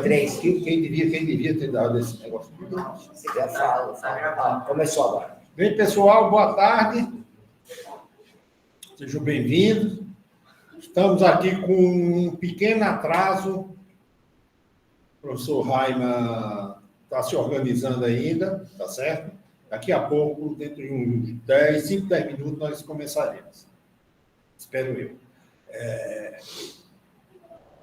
Três. Quem devia ter dado esse negócio? Você já fala. Começou agora. Bem, pessoal, boa tarde. Sejam bem-vindos. Estamos aqui com um pequeno atraso. O professor Raima está se organizando ainda, tá certo? Daqui a pouco, dentro de uns 5, 10 minutos, nós começaremos. Espero eu.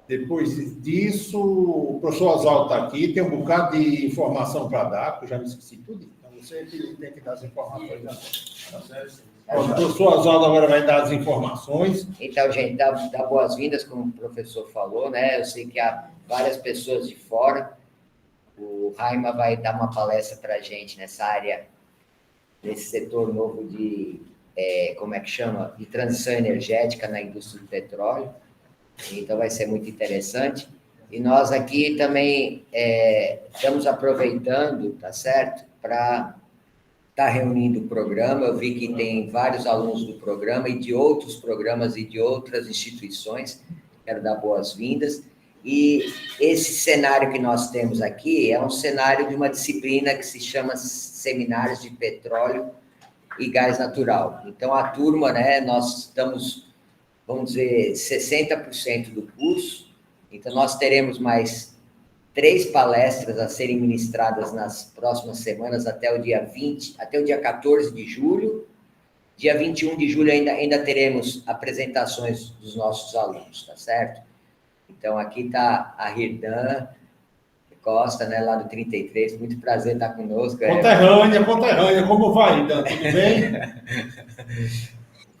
Depois disso, o professor Oswaldo está aqui, tem um bocado de informação para dar, porque eu já me esqueci tudo. Então, você tem que dar as informações. O professor Oswaldo agora vai dar as informações. Então, gente, dá boas-vindas, como o professor falou, né? Eu sei que há várias pessoas de fora. O Raima vai dar uma palestra para a gente nessa área, nesse setor novo de, como é que chama? De transição energética na indústria do petróleo. Então, vai ser muito interessante. E nós aqui também estamos aproveitando, tá certo? Para estar reunindo o programa. Eu vi que tem vários alunos do programa e de outros programas e de outras instituições. Quero dar boas-vindas. E esse cenário que nós temos aqui é um cenário de uma disciplina que se chama Seminários de Petróleo e Gás Natural. Então, a turma, né, nós estamos, vamos dizer, 60% do curso. Então, nós teremos mais 3 palestras a serem ministradas nas próximas semanas, até o dia 20, até o dia 14 de julho. Dia 21 de julho ainda teremos apresentações dos nossos alunos, tá certo? Então, aqui está a Rirdan Costa, né, lá do 33. Muito prazer estar conosco. Conterrânea. Como vai, Rirdan? Tudo bem?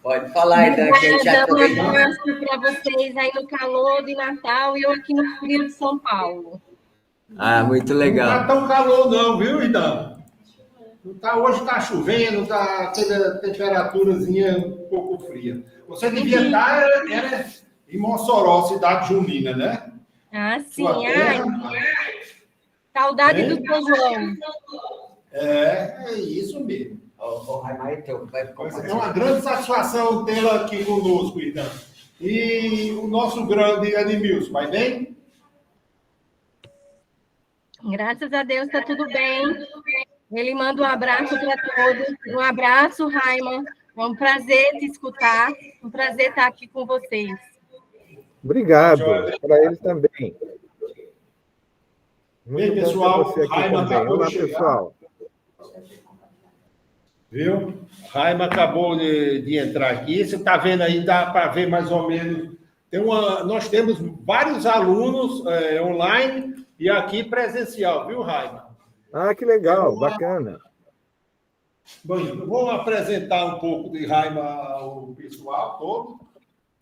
Pode falar, Rirdan, que a gente já Um abraço para vocês aí no calor de Natal e eu aqui no frio de São Paulo. Ah, muito legal. Não está tão calor não, viu, Rirdan? Hoje está chovendo, está aquela temperaturazinha um pouco fria. Você devia estar em Mossoró, cidade junina, né? Ah, sim. Saudade do São João. É isso mesmo. É uma grande satisfação tê-la aqui conosco, então. E o nosso grande Edmilson, vai bem? Graças a Deus, está tudo bem. Ele manda um abraço para todos. Um abraço, Raima. É um prazer te escutar. Um prazer estar aqui com vocês. Obrigado, para ele também. Muito bem, pessoal. Você aqui Raima também. Olá, pessoal. Viu? Raima acabou de entrar aqui. Você está vendo aí, dá para ver mais ou menos. Nós temos vários alunos online e aqui presencial, viu, Raima? Ah, que legal, bacana. Bom, vou apresentar um pouco de Raima ao pessoal todo,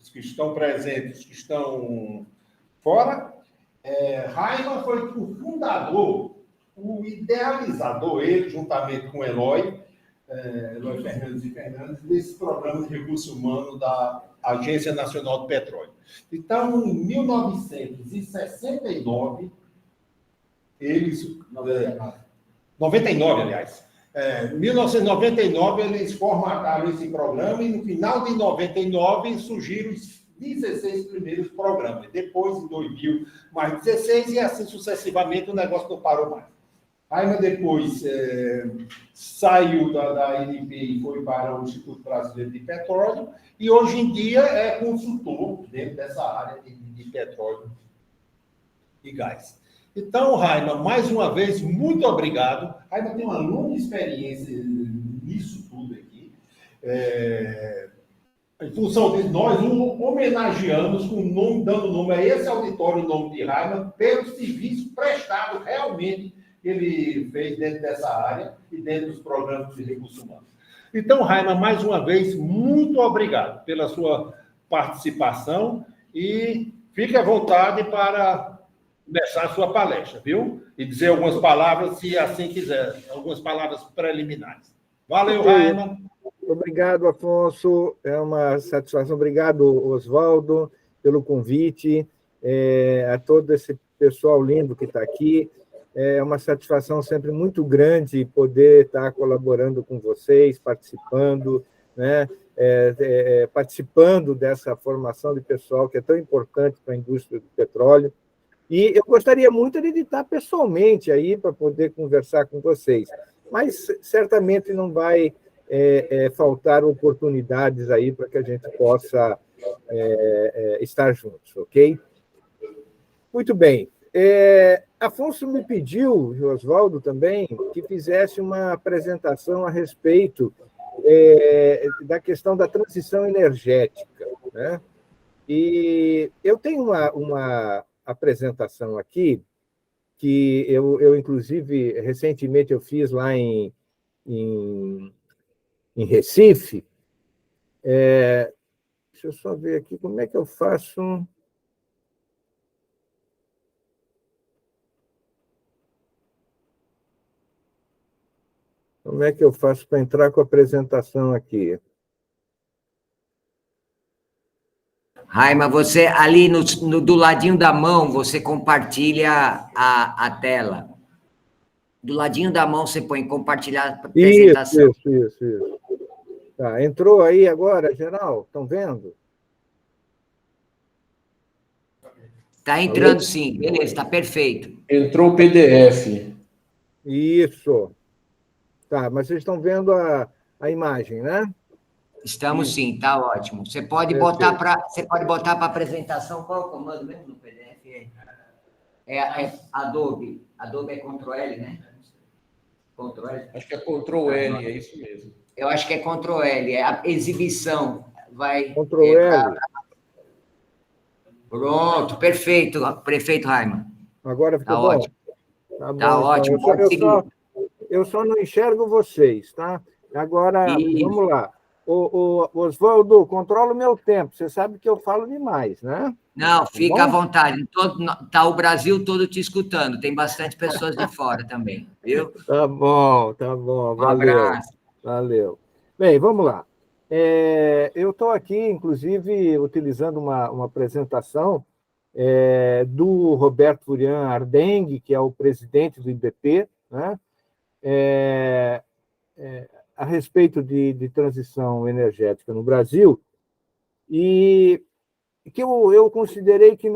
os que estão presentes, os que estão fora. Raima foi o fundador, o idealizador, ele, juntamente com Eloy Fernandes e Fernandes, desse programa de recursos humanos da Agência Nacional do Petróleo. Então, em 1969, eles... 99, aliás. Em 1999, eles formataram esse programa e, no final de 99, surgiram os 16 primeiros programas. Depois, em 2000, mais 16, e assim sucessivamente, o negócio não parou mais. Raima depois saiu da ANP e foi para o Instituto Brasileiro de Petróleo e, hoje em dia, é consultor dentro dessa área de petróleo e gás. Então, Raima, mais uma vez, muito obrigado. Raima tem uma longa experiência nisso tudo aqui. Em função de nós o homenageamos com o nome, dando nome a esse auditório, o nome de Raima, pelo serviço prestado realmente que ele fez dentro dessa área e dentro dos programas de recursos humanos. Então, Raima, mais uma vez, muito obrigado pela sua participação e fique à vontade para começar a sua palestra, viu? E dizer algumas palavras, se assim quiser, algumas palavras preliminares. Valeu, Raima. Obrigado, Afonso. É uma satisfação. Obrigado, Oswaldo, pelo convite. A todo esse pessoal lindo que está aqui. É uma satisfação sempre muito grande poder estar colaborando com vocês, participando, né? Participando dessa formação de pessoal que é tão importante para a indústria do petróleo. E eu gostaria muito de estar pessoalmente aí para poder conversar com vocês, mas certamente não vai faltar oportunidades aí para que a gente possa estar juntos, ok? Muito bem. Afonso me pediu, e Oswaldo também, que fizesse uma apresentação a respeito da questão da transição energética, né? E eu tenho uma apresentação aqui que inclusive, recentemente eu fiz lá em Recife. Deixa eu só ver aqui como é que eu faço. Como é que eu faço para entrar com a apresentação aqui? Raima, você ali do ladinho da mão, você compartilha a tela. Do ladinho da mão você põe compartilhar a apresentação. Isso. Tá, entrou aí agora, geral? Estão vendo? Está entrando, sim. Beleza, está perfeito. Entrou o PDF. Isso. Tá, mas vocês estão vendo a imagem, né? Estamos sim, está ótimo. Você pode botar para apresentação, qual é o comando mesmo no PDF? É Adobe. Adobe é Ctrl-L, né? Ctrl-L. Acho que é Ctrl-L, é isso mesmo. Eu acho que é Ctrl-L, é a exibição. Vai. Ctrl-L. Pronto, perfeito, prefeito Raima. Agora ficou Tá bom? ótimo. Tá bom, Tá ótimo, então. pode seguir. Eu só não enxergo vocês, tá? Agora, vamos lá. Oswaldo, controla o meu tempo. Você sabe que eu falo demais, né? Não, fica à vontade. Tá o Brasil todo te escutando. Tem bastante pessoas de fora também, viu? Tá bom. Um abraço. Valeu. Bem, vamos lá. Eu estou aqui, inclusive, utilizando uma apresentação do Roberto Furian Ardengue, que é o presidente do IBP, né? A respeito de transição energética no Brasil, e que eu considerei que,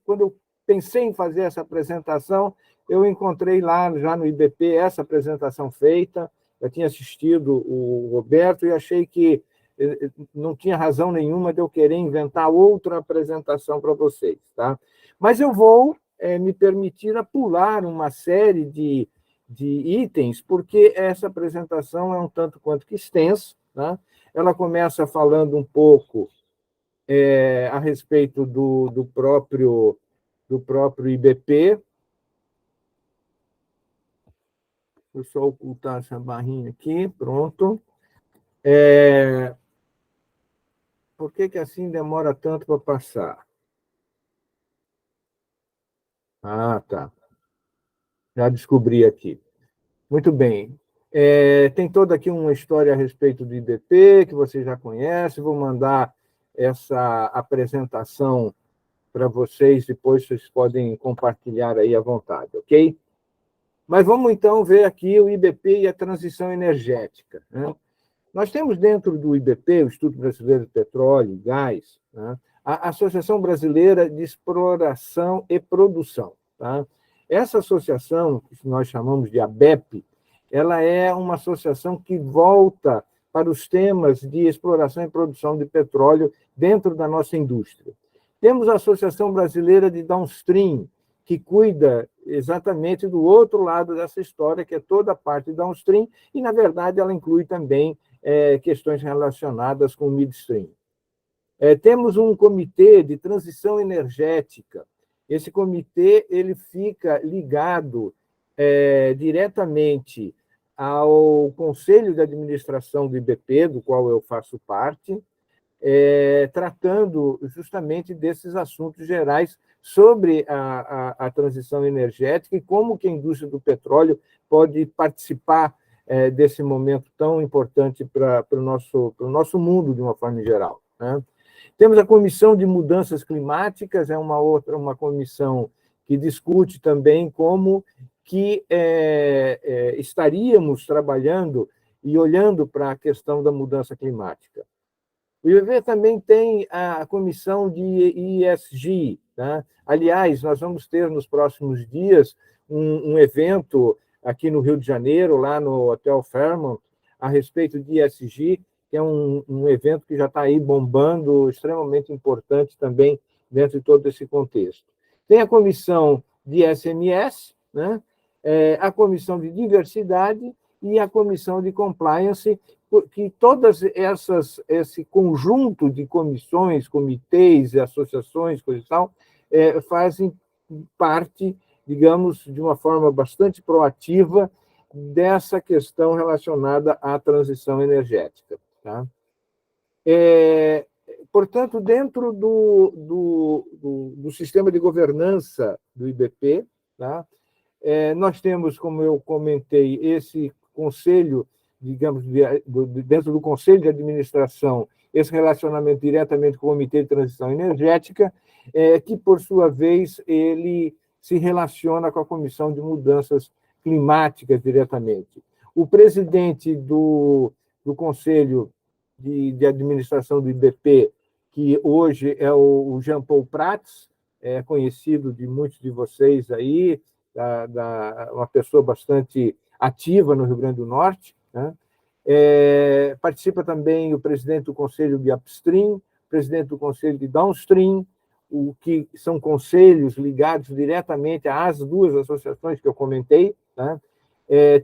quando eu pensei em fazer essa apresentação, eu encontrei lá, já no IBP, essa apresentação feita, eu tinha assistido o Roberto e achei que não tinha razão nenhuma de eu querer inventar outra apresentação para vocês, tá? Mas eu vou me permitir pular uma série de itens, porque essa apresentação é um tanto quanto que extensa, né? Ela começa falando um pouco a respeito do próprio IBP. Vou só ocultar essa barrinha aqui, pronto. Por que assim demora tanto para passar? Ah, tá. Já descobri aqui. Muito bem. Tem toda aqui uma história a respeito do IBP, que você já conhece. Vou mandar essa apresentação para vocês, depois vocês podem compartilhar aí à vontade, ok? Mas vamos, então, ver aqui o IBP e a transição energética, né? Nós temos dentro do IBP, o Instituto Brasileiro de Petróleo e Gás, né, a Associação Brasileira de Exploração e Produção. Tá? Essa associação, que nós chamamos de ABEP, ela é uma associação que volta para os temas de exploração e produção de petróleo dentro da nossa indústria. Temos a Associação Brasileira de Downstream, que cuida exatamente do outro lado dessa história, que é toda a parte downstream, e, na verdade, ela inclui também questões relacionadas com o midstream. Temos um comitê de transição energética. Esse comitê ele fica ligado diretamente ao Conselho de Administração do IBP, do qual eu faço parte, tratando justamente desses assuntos gerais sobre a transição energética e como que a indústria do petróleo pode participar desse momento tão importante para o nosso mundo, de uma forma geral, né? Temos a Comissão de Mudanças Climáticas, é uma comissão que discute também como que estaríamos trabalhando e olhando para a questão da mudança climática. O IBP também tem a Comissão de ESG, Tá? Aliás, nós vamos ter nos próximos dias um evento aqui no Rio de Janeiro, lá no Hotel Fairmont, a respeito de ESG, que é um evento que já está aí bombando, extremamente importante também dentro de todo esse contexto. Tem a comissão de SMS, né? A comissão de diversidade e a comissão de compliance, que todas esse conjunto de comissões, comitês, associações, coisa e tal, fazem parte, digamos, de uma forma bastante proativa dessa questão relacionada à transição energética. Tá? Portanto, dentro do sistema de governança do IBP, tá? Nós temos, como eu comentei, esse conselho, digamos, dentro do conselho de administração, esse relacionamento diretamente com o Comitê de Transição Energética, que, por sua vez, ele se relaciona com a Comissão de Mudanças Climáticas diretamente. O presidente do Conselho de Administração do IBP, que hoje é o Jean Paul Prats, conhecido de muitos de vocês aí, uma pessoa bastante ativa no Rio Grande do Norte, né? Participa também o presidente do Conselho de Upstream, presidente do Conselho de Downstream, o que são conselhos ligados diretamente às duas associações que eu comentei, né?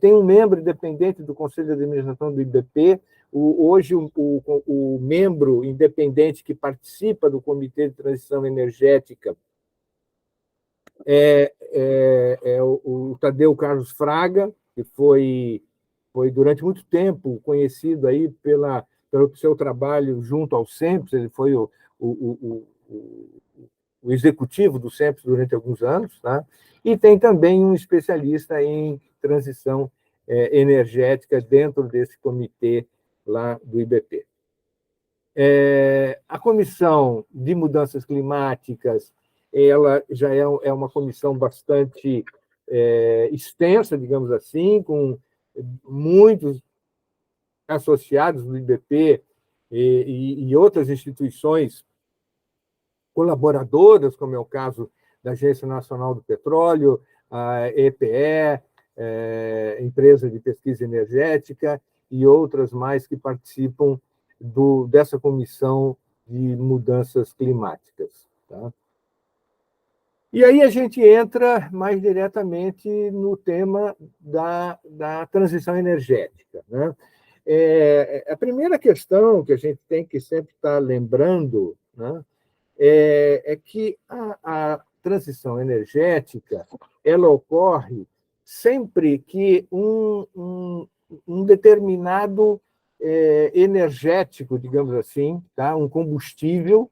Tem um membro independente do Conselho de Administração do IBP, hoje o membro independente que participa do Comitê de Transição Energética o Tadeu Carlos Fraga, que foi durante muito tempo conhecido aí pelo seu trabalho junto ao SEMPS, ele foi o executivo do SEMPS durante alguns anos, tá? E tem também um especialista em transição energética dentro desse comitê lá do IBP. A Comissão de Mudanças Climáticas, ela já é uma comissão bastante extensa, digamos assim, com muitos associados do IBP e outras instituições colaboradoras, como é o caso da Agência Nacional do Petróleo, a EPE, Empresa de Pesquisa Energética, e outras mais que participam dessa Comissão de Mudanças Climáticas. Tá? E aí a gente entra mais diretamente no tema da transição energética. Né? A primeira questão que a gente tem que sempre estar lembrando, né, é que a transição energética ela ocorre sempre que um determinado energético, digamos assim, tá? Um combustível,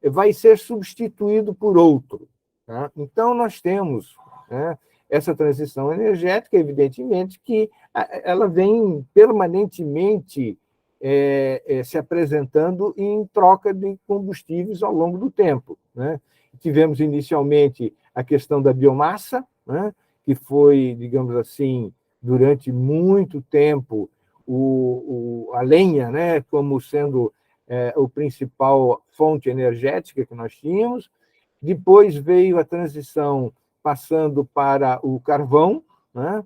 vai ser substituído por outro. Tá? Então, nós temos, né, essa transição energética, evidentemente, que ela vem permanentemente se apresentando em troca de combustíveis ao longo do tempo. Né? Tivemos inicialmente a questão da biomassa, né, que foi, digamos assim, durante muito tempo, a lenha, né, como sendo o principal fonte energética que nós tínhamos. Depois veio a transição passando para o carvão. Né?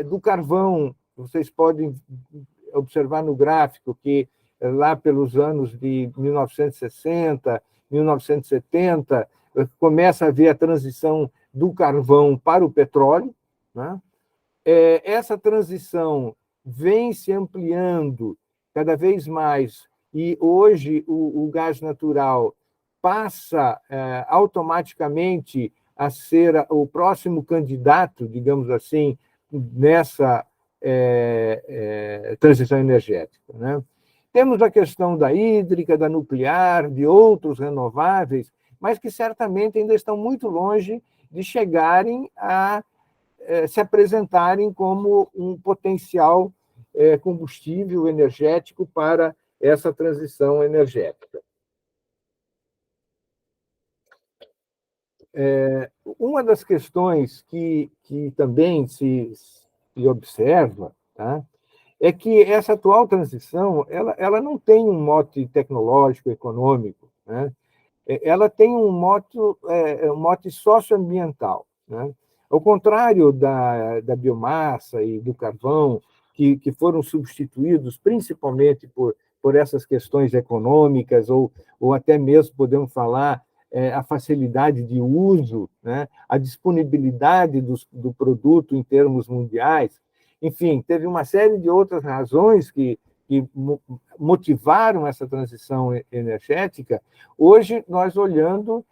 Do carvão, vocês podem observar no gráfico que lá pelos anos de 1960, 1970, começa a haver a transição do carvão para o petróleo. Né? Essa transição vem se ampliando cada vez mais, e hoje o gás natural passa automaticamente a ser o próximo candidato, digamos assim, nessa transição energética. Né? Temos a questão da hídrica, da nuclear, de outros renováveis, mas que certamente ainda estão muito longe de chegarem a se apresentarem como um potencial combustível energético para essa transição energética. Uma das questões que também se observa, tá, é que essa atual transição ela não tem um mote tecnológico, econômico. Né? ela tem um mote socioambiental, né? Ao contrário da biomassa e do carvão, que foram substituídos principalmente por essas questões econômicas, ou até mesmo, podemos falar, a facilidade de uso, né? A disponibilidade do produto em termos mundiais. Enfim, teve uma série de outras razões que motivaram essa transição energética. Hoje, nós olhando,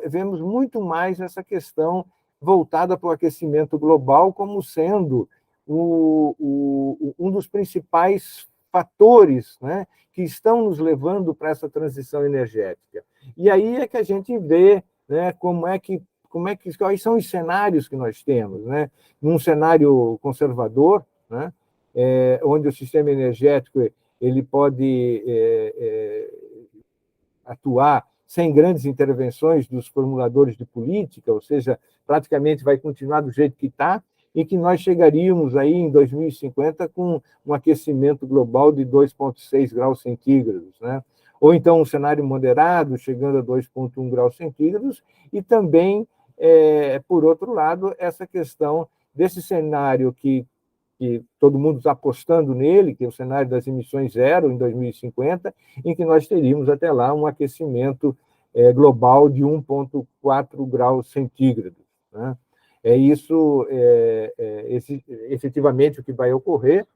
vemos muito mais essa questão voltada para o aquecimento global como sendo um dos principais fatores, né, que estão nos levando para essa transição energética. E aí é que a gente vê, né, quais são os cenários que nós temos, né? Num cenário conservador, né, onde o sistema energético ele pode atuar sem grandes intervenções dos formuladores de política, ou seja, praticamente vai continuar do jeito que está, e que nós chegaríamos aí em 2050 com um aquecimento global de 2,6 graus centígrados, né? Ou então um cenário moderado, chegando a 2,1 graus centígrados, e também, por outro lado, essa questão desse cenário que todo mundo está apostando nele, que é o cenário das emissões zero em 2050, em que nós teríamos até lá um aquecimento global de 1,4 graus centígrados, né? Isso efetivamente o que vai ocorrer,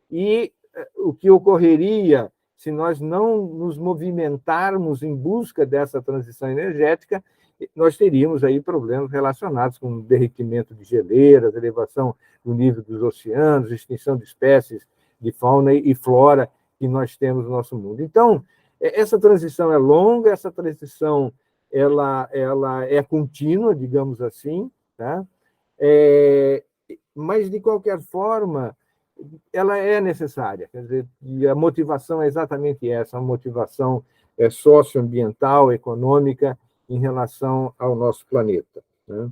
e o que ocorreria se nós não nos movimentarmos em busca dessa transição energética, nós teríamos aí problemas relacionados com derretimento de geleiras, elevação do nível dos oceanos, extinção de espécies de fauna e flora que nós temos no nosso mundo. Então, essa transição é longa, essa transição ela é contínua, digamos assim, tá? Mas, de qualquer forma, ela é necessária. Quer dizer, e a motivação é exatamente essa, uma motivação socioambiental, econômica, em relação ao nosso planeta, né?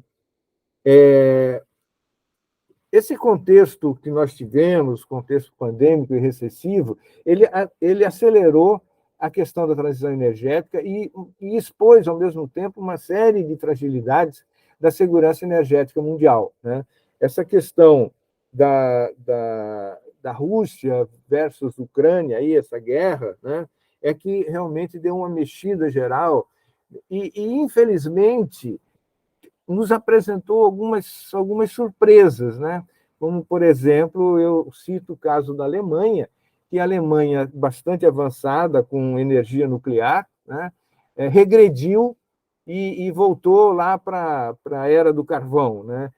Esse contexto que nós tivemos, contexto pandêmico e recessivo, ele acelerou a questão da transição energética e expôs, ao mesmo tempo, uma série de fragilidades da segurança energética mundial, né? Essa questão da Rússia versus Ucrânia, aí, essa guerra, né, é que realmente deu uma mexida geral e infelizmente, nos apresentou algumas surpresas, né? Como, por exemplo, eu cito o caso da Alemanha, que a Alemanha, bastante avançada com energia nuclear, né, regrediu e voltou lá para a era do carvão, né?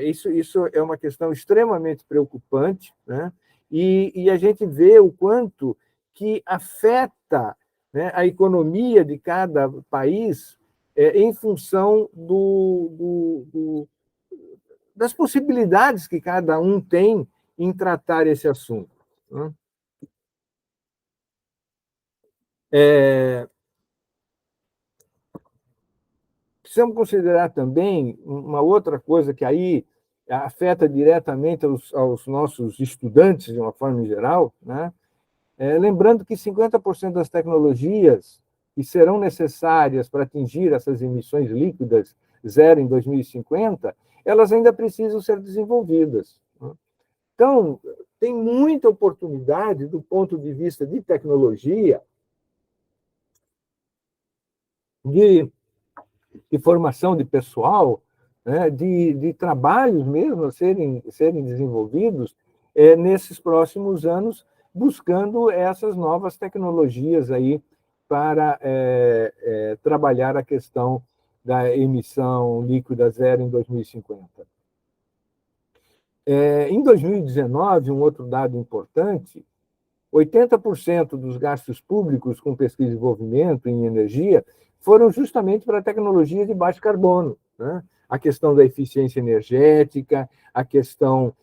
Isso é uma questão extremamente preocupante, né? E a gente vê o quanto que afeta, né, a economia de cada país em função das possibilidades que cada um tem em tratar esse assunto, né? Precisamos considerar também uma outra coisa que aí afeta diretamente aos nossos estudantes, de uma forma geral, né? Lembrando que 50% das tecnologias que serão necessárias para atingir essas emissões líquidas zero em 2050, elas ainda precisam ser desenvolvidas, né? Então, tem muita oportunidade do ponto de vista de tecnologia, de formação de pessoal, né, de trabalhos mesmo a serem desenvolvidos nesses próximos anos, buscando essas novas tecnologias aí para trabalhar a questão da emissão líquida zero em 2050. Em 2019, um outro dado importante, 80% dos gastos públicos com pesquisa e desenvolvimento em energia foram justamente para a tecnologia de baixo carbono, né? A questão da eficiência energética, a questão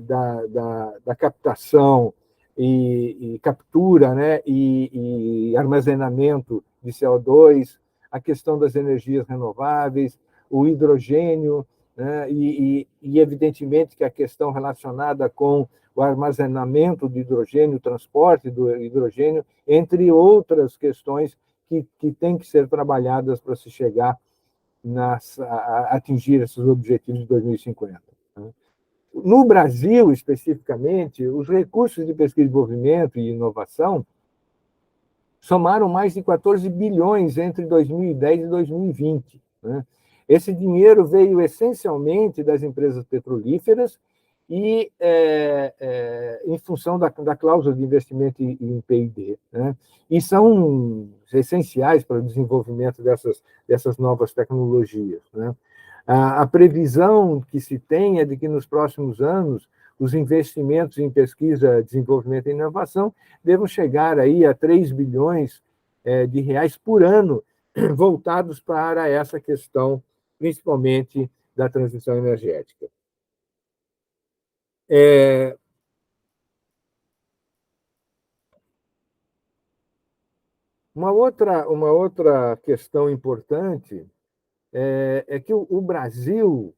da captação e captura, né, e armazenamento de CO2, a questão das energias renováveis, o hidrogênio, né, e evidentemente que a questão relacionada com o armazenamento de hidrogênio, o transporte do hidrogênio, entre outras questões que têm que ser trabalhadas para se chegar a atingir esses objetivos de 2050. No Brasil, especificamente, os recursos de pesquisa e desenvolvimento e inovação somaram mais de 14 bilhões entre 2010 e 2020. Esse dinheiro veio essencialmente das empresas petrolíferas e em função da cláusula de investimento em P&D. E são essenciais para o desenvolvimento dessas novas tecnologias. A previsão que se tem é de que, nos próximos anos, os investimentos em pesquisa, desenvolvimento e inovação devam chegar aí a 3 bilhões de reais por ano, voltados para essa questão, principalmente da transição energética. Uma outra questão importante é que o Brasil,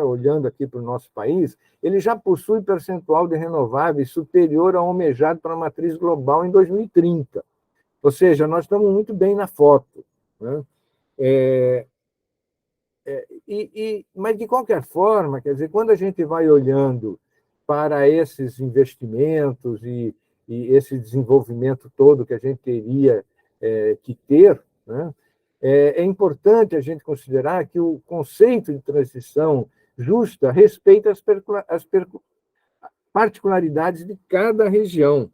olhando aqui para o nosso país, ele já possui percentual de renováveis superior ao almejado para a matriz global em 2030. Ou seja, nós estamos muito bem na foto. Mas, de qualquer forma, quer dizer, quando a gente vai olhando para esses investimentos e esse desenvolvimento todo que a gente teria que ter, é importante a gente considerar que o conceito de transição justa respeita as particularidades de cada região.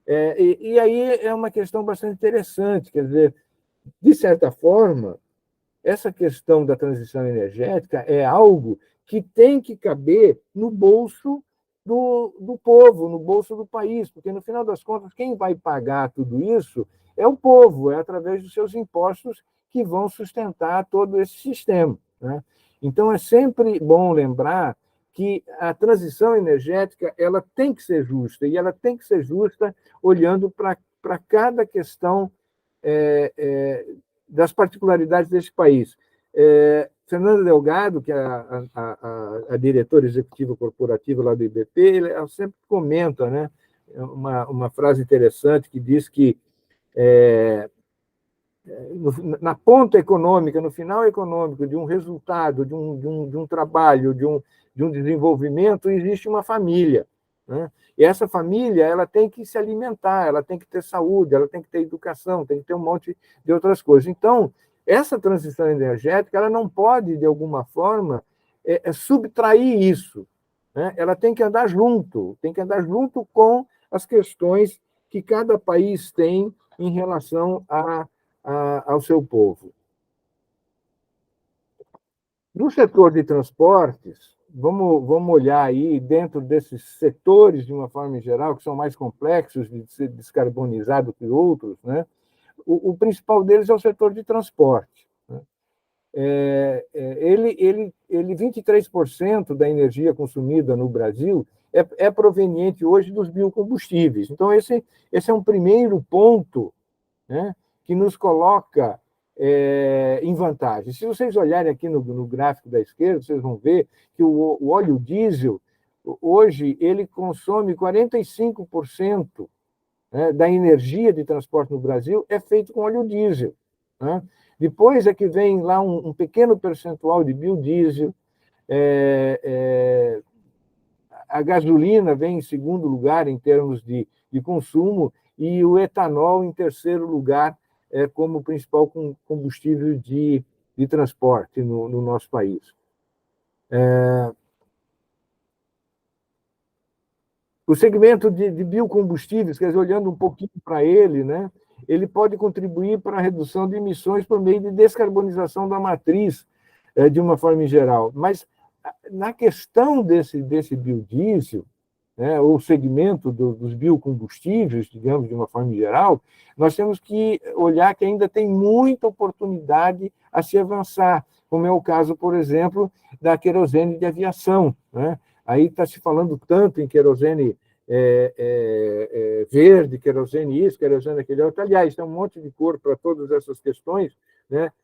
E aí é uma questão bastante interessante, quer dizer, de certa forma, essa questão da transição energética é algo que tem que caber no bolso do povo, no bolso do país, porque, no final das contas, quem vai pagar tudo isso é o povo, é através dos seus impostos que vão sustentar todo esse sistema. Então, é sempre bom lembrar que a transição energética ela tem que ser justa, e ela tem que ser justa olhando para cada questão das particularidades desse país. Fernanda Delgado, que é a diretora executiva corporativa lá do IBP, ela sempre comenta, uma frase interessante que diz que na ponta econômica, no final econômico de um resultado, de um trabalho, de um desenvolvimento, existe uma família. E essa família ela tem que se alimentar, ela tem que ter saúde, ela tem que ter educação, tem que ter um monte de outras coisas. Então, essa transição energética ela não pode, de alguma forma, subtrair isso. Ela tem que andar junto com as questões que cada país tem em relação ao seu povo. No setor de transportes, vamos olhar aí dentro desses setores, de uma forma geral, que são mais complexos de ser descarbonizado que outros, o principal deles é o setor de transporte. 23% da energia consumida no Brasil é proveniente hoje dos biocombustíveis. Então, esse é um primeiro ponto, que nos coloca em vantagem. Se vocês olharem aqui no gráfico da esquerda, vocês vão ver que o óleo diesel, hoje, ele consome 45% da energia de transporte no Brasil é feito com óleo diesel. Depois é que vem lá um pequeno percentual de biodiesel, a gasolina vem em segundo lugar em termos de consumo e o etanol em terceiro lugar como principal combustível de transporte no nosso país. O segmento de biocombustíveis, quer dizer, olhando um pouquinho para ele, ele pode contribuir para a redução de emissões por meio de descarbonização da matriz, de uma forma geral. Mas, na questão desse biodiesel, o segmento dos biocombustíveis, digamos, de uma forma geral, nós temos que olhar que ainda tem muita oportunidade a se avançar, como é o caso, por exemplo, da querosene de aviação. Aí está se falando tanto em querosene verde, querosene isso, querosene aquele outro. Aliás, tem um monte de cor para todas essas questões,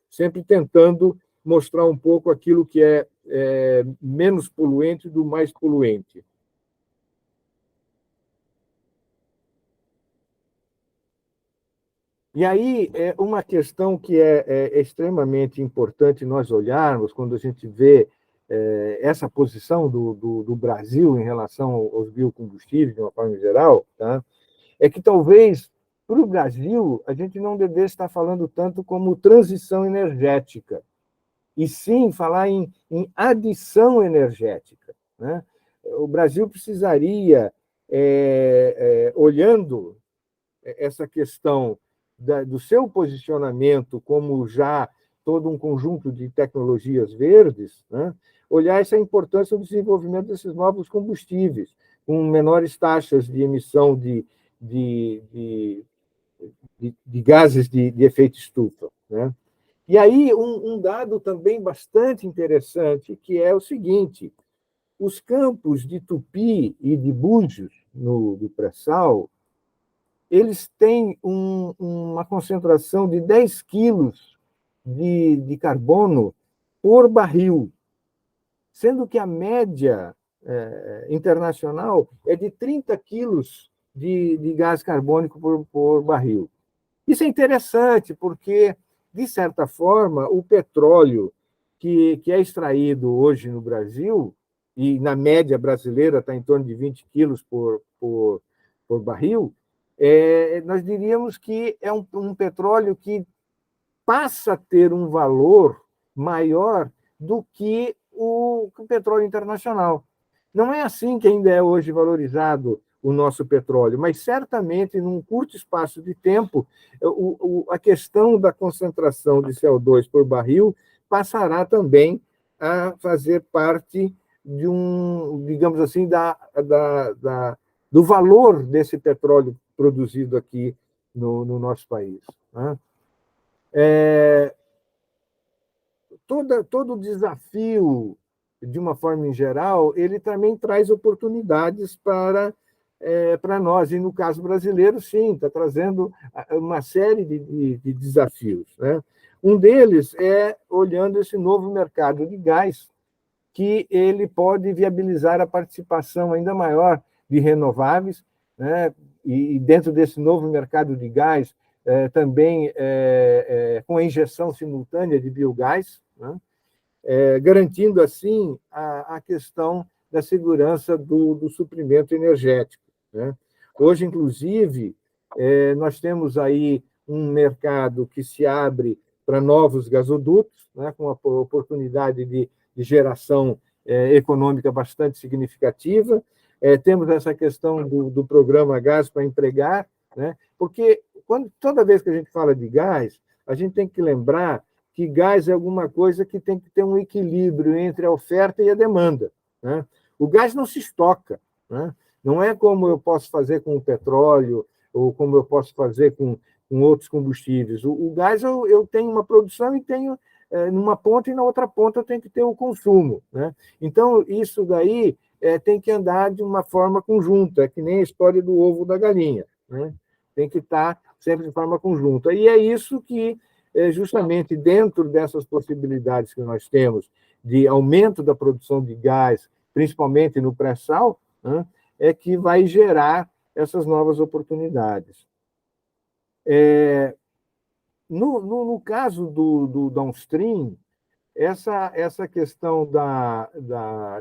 sempre tentando mostrar um pouco aquilo que é menos poluente do mais poluente. E aí, uma questão que é extremamente importante nós olharmos quando a gente vê essa posição do Brasil em relação aos biocombustíveis, de uma forma geral, tá? É que talvez, para o Brasil, a gente não devesse estar falando tanto como transição energética, e sim falar em adição energética, né? O Brasil precisaria, olhando essa questão do seu posicionamento como já todo um conjunto de tecnologias verdes, né? Olhar essa importância do desenvolvimento desses novos combustíveis, com menores taxas de emissão de gases de efeito estufa, né? E aí, um dado também bastante interessante, que é o seguinte: os campos de Tupi e de Búzios, do pré-sal, eles têm uma concentração de 10 quilos de carbono por barril, sendo que a média internacional é de 30 quilos de gás carbônico por barril. Isso é interessante, porque, de certa forma, o petróleo que é extraído hoje no Brasil, e na média brasileira está em torno de 20 quilos por barril, nós diríamos que é um petróleo que passa a ter um valor maior do que o petróleo internacional. Não é assim que ainda é hoje valorizado o nosso petróleo, mas certamente, num curto espaço de tempo, a questão da concentração de CO2 por barril passará também a fazer parte de digamos assim, do valor desse petróleo produzido aqui no nosso país, né? Todo desafio, de uma forma em geral, ele também traz oportunidades para nós. E, no caso brasileiro, sim, está trazendo uma série de desafios, né? Um deles é olhando esse novo mercado de gás, que ele pode viabilizar a participação ainda maior de renováveis, né? E dentro desse novo mercado de gás, também com a injeção simultânea de biogás, né? Garantindo, assim, a questão da segurança do suprimento energético, né? Hoje, inclusive, nós temos aí um mercado que se abre para novos gasodutos, né, com a oportunidade de geração econômica bastante significativa. Temos essa questão do programa Gás para Empregar, né, porque toda vez que a gente fala de gás, a gente tem que lembrar que gás é alguma coisa que tem que ter um equilíbrio entre a oferta e a demanda, né? O gás não se estoca, né? Não é como eu posso fazer com o petróleo ou como eu posso fazer com outros combustíveis. O gás, eu tenho uma produção e tenho numa ponta, e na outra ponta eu tenho que ter o consumo, né? Então, isso daí tem que andar de uma forma conjunta, é que nem a história do ovo da galinha, né? Tem que estar sempre de forma conjunta. E é isso que, justamente dentro dessas possibilidades que nós temos de aumento da produção de gás, principalmente no pré-sal, né, é que vai gerar essas novas oportunidades. No caso do downstream, essa questão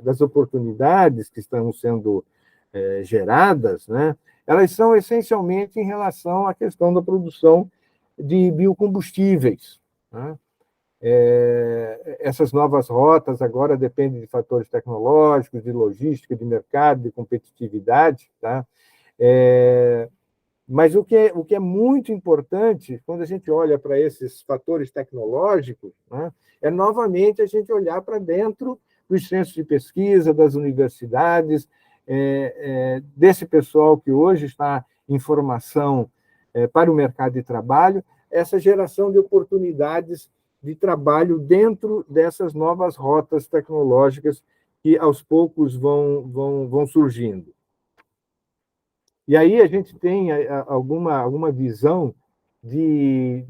das oportunidades que estão sendo geradas, né, elas são essencialmente em relação à questão da produção de biocombustíveis, né? Essas novas rotas agora dependem de fatores tecnológicos, de logística, de mercado, de competitividade, tá? Mas o que é muito importante, quando a gente olha para esses fatores tecnológicos, né, é novamente a gente olhar para dentro dos centros de pesquisa, das universidades, desse pessoal que hoje está em formação para o mercado de trabalho, essa geração de oportunidades de trabalho dentro dessas novas rotas tecnológicas que, aos poucos, vão surgindo. E aí a gente tem alguma visão de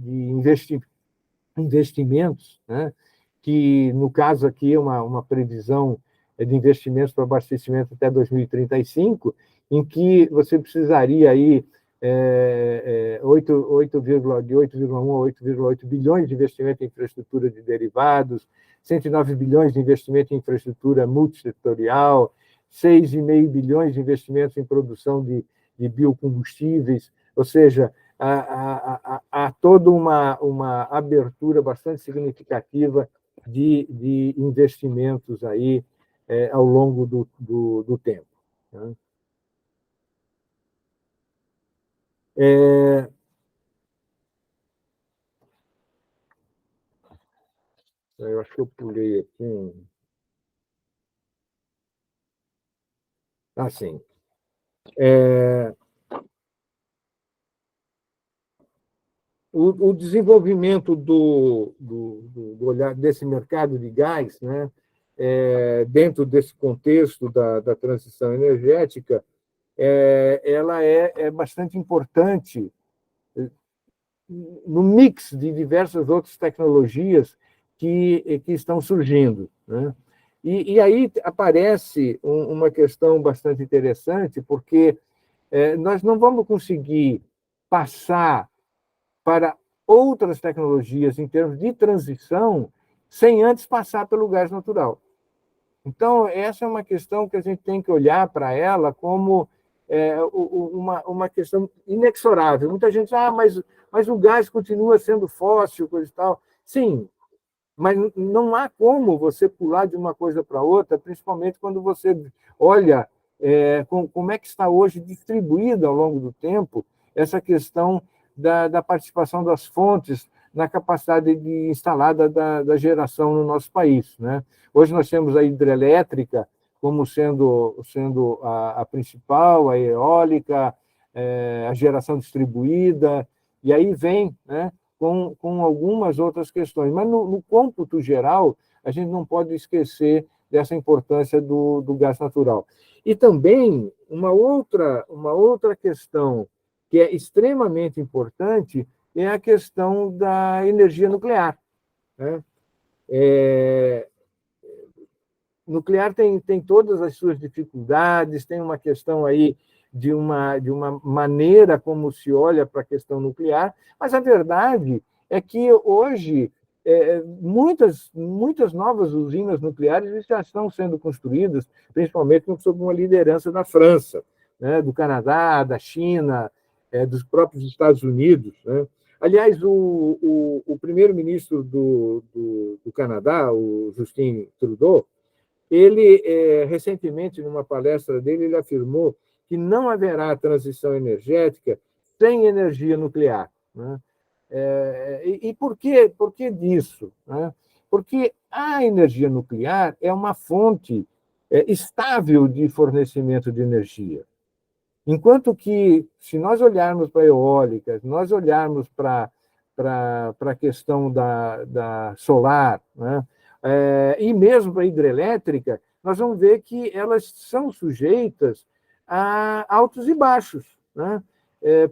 investimentos, né, que, no caso aqui, é uma previsão de investimentos para abastecimento até 2035, em que você precisaria aí de 8,1 a 8,8 bilhões de investimento em infraestrutura de derivados, 109 bilhões de investimento em infraestrutura multissetorial, 6,5 bilhões de investimentos em produção de biocombustíveis, ou seja, há toda uma abertura bastante significativa de investimentos aí ao longo do tempo. Né? Eu acho que eu pulei aqui um... Ah, sim. O desenvolvimento do olhar desse mercado de gás, né, dentro desse contexto da transição energética, ela é bastante importante no mix de diversas outras tecnologias que estão surgindo. Né? E aí aparece uma questão bastante interessante, porque nós não vamos conseguir passar para outras tecnologias em termos de transição sem antes passar pelo gás natural. Então, essa é uma questão que a gente tem que olhar para ela como uma questão inexorável. Muita gente diz, mas o gás continua sendo fóssil, coisa e tal. Sim, mas não há como você pular de uma coisa para outra, principalmente quando você olha como é que está hoje distribuída ao longo do tempo essa questão da participação das fontes na capacidade instalada da geração no nosso país. Né? Hoje nós temos a hidrelétrica como sendo a principal, a eólica, a geração distribuída, e aí vem, né, com algumas outras questões. Mas, no cômputo geral, a gente não pode esquecer dessa importância do gás natural. E também uma outra questão que é extremamente importante é a questão da energia nuclear. Né? Nuclear tem todas as suas dificuldades, tem uma questão aí de uma maneira como se olha para a questão nuclear, mas a verdade é que hoje muitas novas usinas nucleares já estão sendo construídas, principalmente sob uma liderança da França, né, do Canadá, da China, dos próprios Estados Unidos. Né? Aliás, o primeiro-ministro do Canadá, o Justin Trudeau, ele, recentemente, numa palestra dele, ele afirmou que não haverá transição energética sem energia nuclear. Né? E por que disso? Né? Porque a energia nuclear é uma fonte estável de fornecimento de energia. Enquanto que, se nós olharmos para a eólica, se nós olharmos para a questão da solar, né? E mesmo para a hidrelétrica, nós vamos ver que elas são sujeitas a altos e baixos. Né?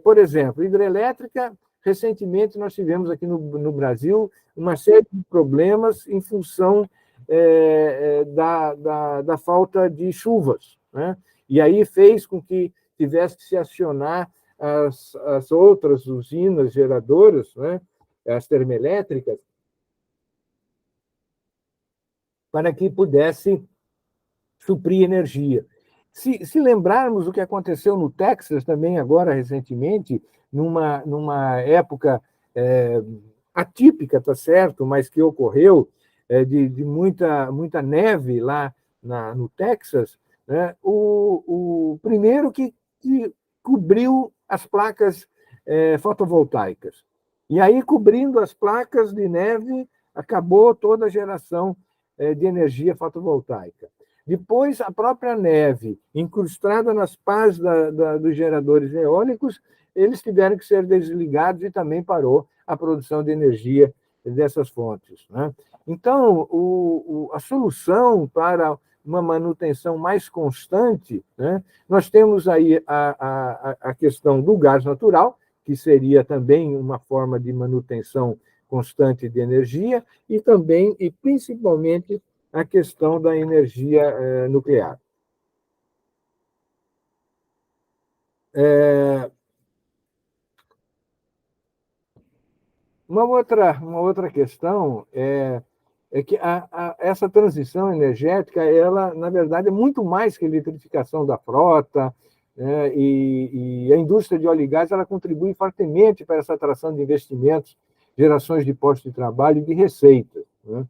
Por exemplo, hidrelétrica, recentemente nós tivemos aqui no Brasil uma série de problemas em função da falta de chuvas. Né? E aí fez com que tivesse que se acionar as outras usinas geradoras, né? As termoelétricas, para que pudesse suprir energia. Se lembrarmos o que aconteceu no Texas também agora recentemente, numa época atípica, tá certo, mas que ocorreu de muita neve lá no Texas, né? O primeiro que cobriu as placas fotovoltaicas. E aí, cobrindo as placas de neve, acabou toda a geração de energia fotovoltaica. Depois, a própria neve, incrustada nas pás dos geradores eólicos, eles tiveram que ser desligados e também parou a produção de energia dessas fontes. Né? Então, a solução para uma manutenção mais constante, né? Nós temos aí a questão do gás natural, que seria também uma forma de manutenção constante de energia, e também, e principalmente, a questão da energia nuclear. Uma outra questão é que essa transição energética, ela, na verdade, é muito mais que a eletrificação da frota, né? E a indústria de óleo e gás ela contribui fortemente para essa atração de investimentos, gerações de postos de trabalho e de receitas, né?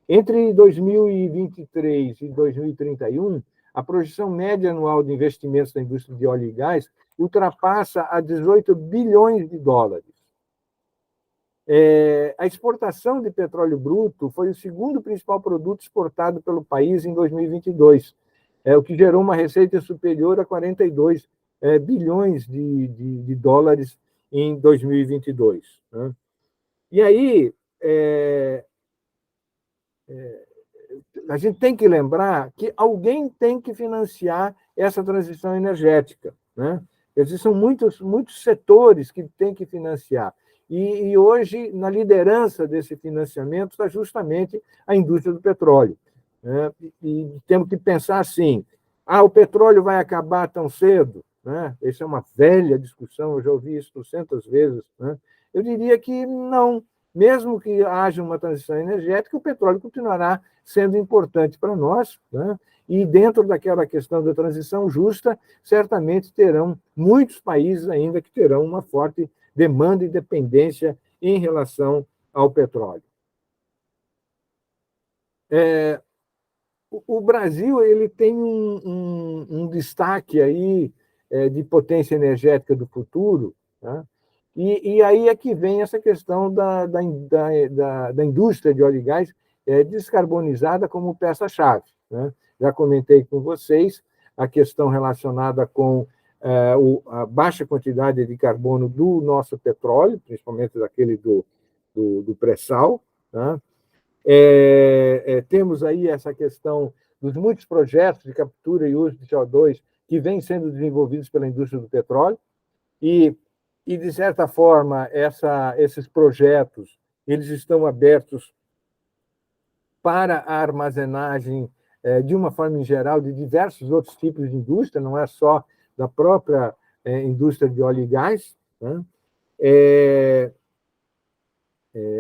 Entre 2023 e 2031, a projeção média anual de investimentos na indústria de óleo e gás ultrapassa a 18 bilhões de dólares. A exportação de petróleo bruto foi o segundo principal produto exportado pelo país em 2022, o que gerou uma receita superior a 42 bilhões de dólares em 2022. Né? E aí, a gente tem que lembrar que alguém tem que financiar essa transição energética. Né? Existem muitos setores que têm que financiar. E hoje, na liderança desse financiamento, está justamente a indústria do petróleo. Né? E temos que pensar assim, o petróleo vai acabar tão cedo? Né? Essa é uma velha discussão, eu já ouvi isso 200 vezes. Né? Eu diria que não. Mesmo que haja uma transição energética, o petróleo continuará sendo importante para nós, né? E dentro daquela questão da transição justa, certamente terão muitos países ainda que terão uma forte demanda e dependência em relação ao petróleo. O Brasil ele tem um destaque aí de potência energética do futuro, né? E aí é que vem essa questão da indústria de óleo e gás descarbonizada como peça-chave. Né? Já comentei com vocês a questão relacionada com a baixa quantidade de carbono do nosso petróleo, principalmente daquele do pré-sal. Né? Temos aí essa questão dos muitos projetos de captura e uso de CO2 que vêm sendo desenvolvidos pela indústria do petróleo e de certa forma, esses projetos eles estão abertos para a armazenagem, de uma forma em geral, de diversos outros tipos de indústria, não é só da própria indústria de óleo e gás. Né?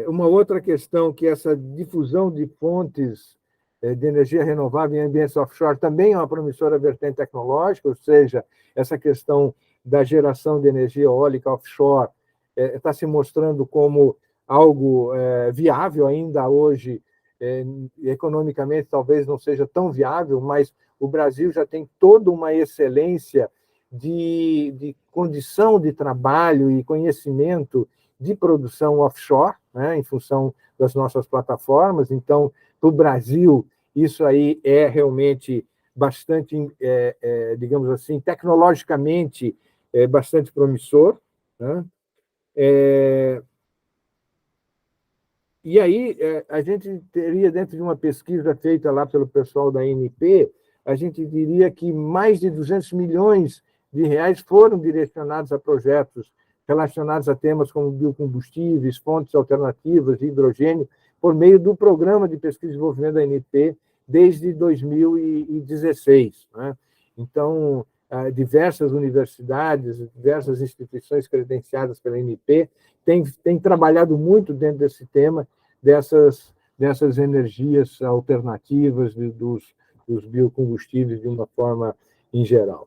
Uma outra questão que essa difusão de fontes de energia renovável em ambientes offshore também é uma promissora vertente tecnológica, ou seja, essa questão da geração de energia eólica offshore está se mostrando como algo viável ainda hoje, economicamente talvez não seja tão viável, mas o Brasil já tem toda uma excelência de condição de trabalho e conhecimento de produção offshore, né, em função das nossas plataformas. Então, para o Brasil, isso aí é realmente bastante, digamos assim, tecnologicamente, bastante promissor. Né? E aí, a gente teria, dentro de uma pesquisa feita lá pelo pessoal da ANP, a gente diria que mais de 200 milhões de reais foram direcionados a projetos relacionados a temas como biocombustíveis, fontes alternativas, hidrogênio, por meio do Programa de Pesquisa e Desenvolvimento da ANP desde 2016. Né? Então, diversas universidades, diversas instituições credenciadas pela ANP têm trabalhado muito dentro desse tema, dessas energias alternativas, dos biocombustíveis de uma forma em geral.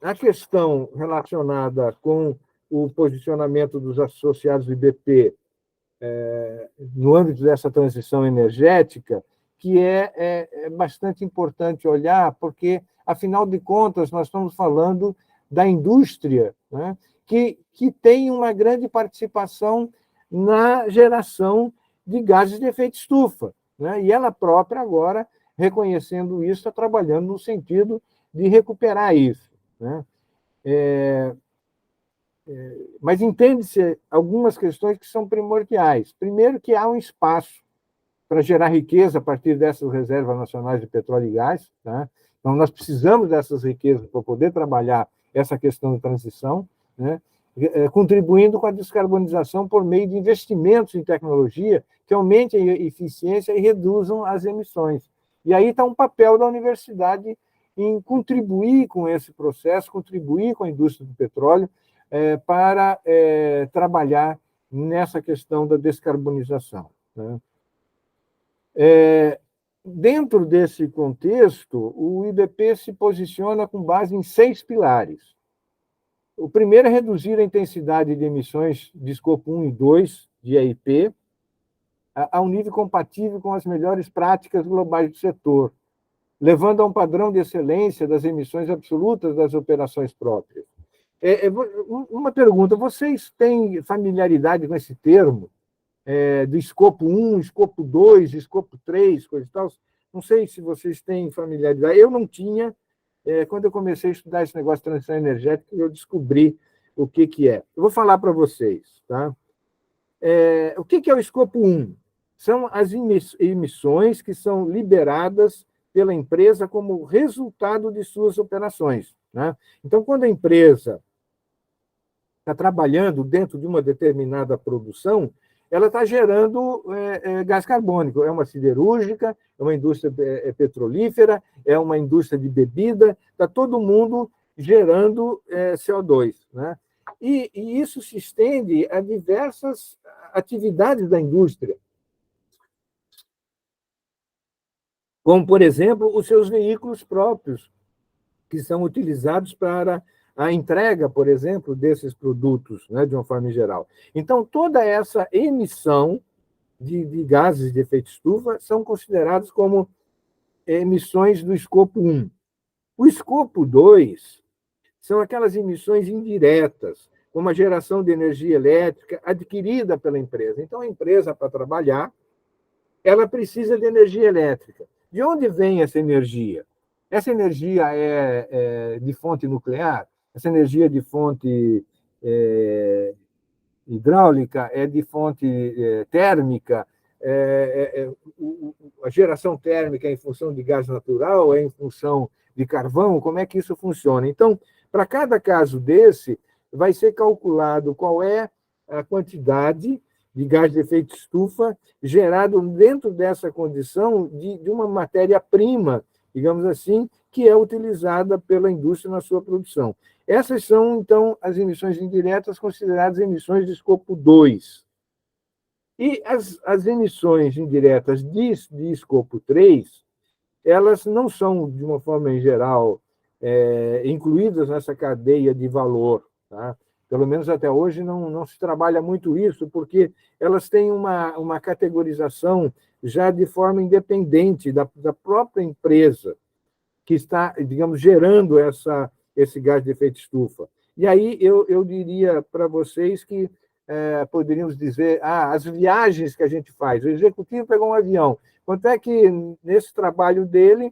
A questão relacionada com o posicionamento dos associados do IBP no âmbito dessa transição energética, que é bastante importante olhar, porque, afinal de contas, nós estamos falando da indústria, né, que tem uma grande participação na geração de gases de efeito estufa. Né, e ela própria, agora, reconhecendo isso, está trabalhando no sentido de recuperar isso. Né? Mas entende-se algumas questões que são primordiais. Primeiro, que há um espaço para gerar riqueza a partir dessas reservas nacionais de petróleo e gás. Tá? Então, nós precisamos dessas riquezas para poder trabalhar essa questão de transição, né? Contribuindo com a descarbonização por meio de investimentos em tecnologia que aumentem a eficiência e reduzam as emissões. E aí está um papel da universidade em contribuir com esse processo, contribuir com a indústria do petróleo, para trabalhar nessa questão da descarbonização, né? Dentro desse contexto, o IBP se posiciona com base em 6 pilares. O primeiro é reduzir a intensidade de emissões de escopo 1 e 2 de EIP a um nível compatível com as melhores práticas globais do setor, levando a um padrão de excelência das emissões absolutas das operações próprias. Uma pergunta, vocês têm familiaridade com esse termo? Do escopo 1, escopo 2, escopo 3, coisa e tal? Não sei se vocês têm familiaridade. Eu não tinha. Quando eu comecei a estudar esse negócio de transição energética, eu descobri o que é. Eu vou falar para vocês. Tá? O que é o escopo 1? São as emissões que são liberadas pela empresa como resultado de suas operações, né? Então, quando a empresa está trabalhando dentro de uma determinada produção, ela está gerando gás carbônico. É uma siderúrgica, é uma indústria petrolífera, é uma indústria de bebida, está todo mundo gerando CO2, né? E isso se estende a diversas atividades da indústria, como, por exemplo, os seus veículos próprios, que são utilizados para a entrega, por exemplo, desses produtos, né, de uma forma geral. Então, toda essa emissão de gases de efeito estufa são considerados como emissões do escopo 1. O escopo 2 são aquelas emissões indiretas, como a geração de energia elétrica adquirida pela empresa. Então, a empresa, para trabalhar, ela precisa de energia elétrica. De onde vem essa energia? Essa energia é de fonte nuclear? Essa energia de fonte hidráulica? É de fonte térmica? A geração térmica é em função de gás natural? É em função de carvão? Como é que isso funciona? Então, para cada caso desse, vai ser calculado qual é a quantidade de gás de efeito estufa gerado dentro dessa condição de uma matéria-prima, digamos assim, que é utilizada pela indústria na sua produção. Essas são, então, as emissões indiretas consideradas emissões de escopo 2. E as emissões indiretas de escopo 3, elas não são, de uma forma em geral, incluídas nessa cadeia de valor, tá? Pelo menos até hoje não se trabalha muito isso, porque elas têm uma categorização já de forma independente da própria empresa que está, digamos, gerando esse gás de efeito estufa. E aí eu diria para vocês que poderíamos dizer, as viagens que a gente faz, o executivo pegou um avião, quanto é que, nesse trabalho dele,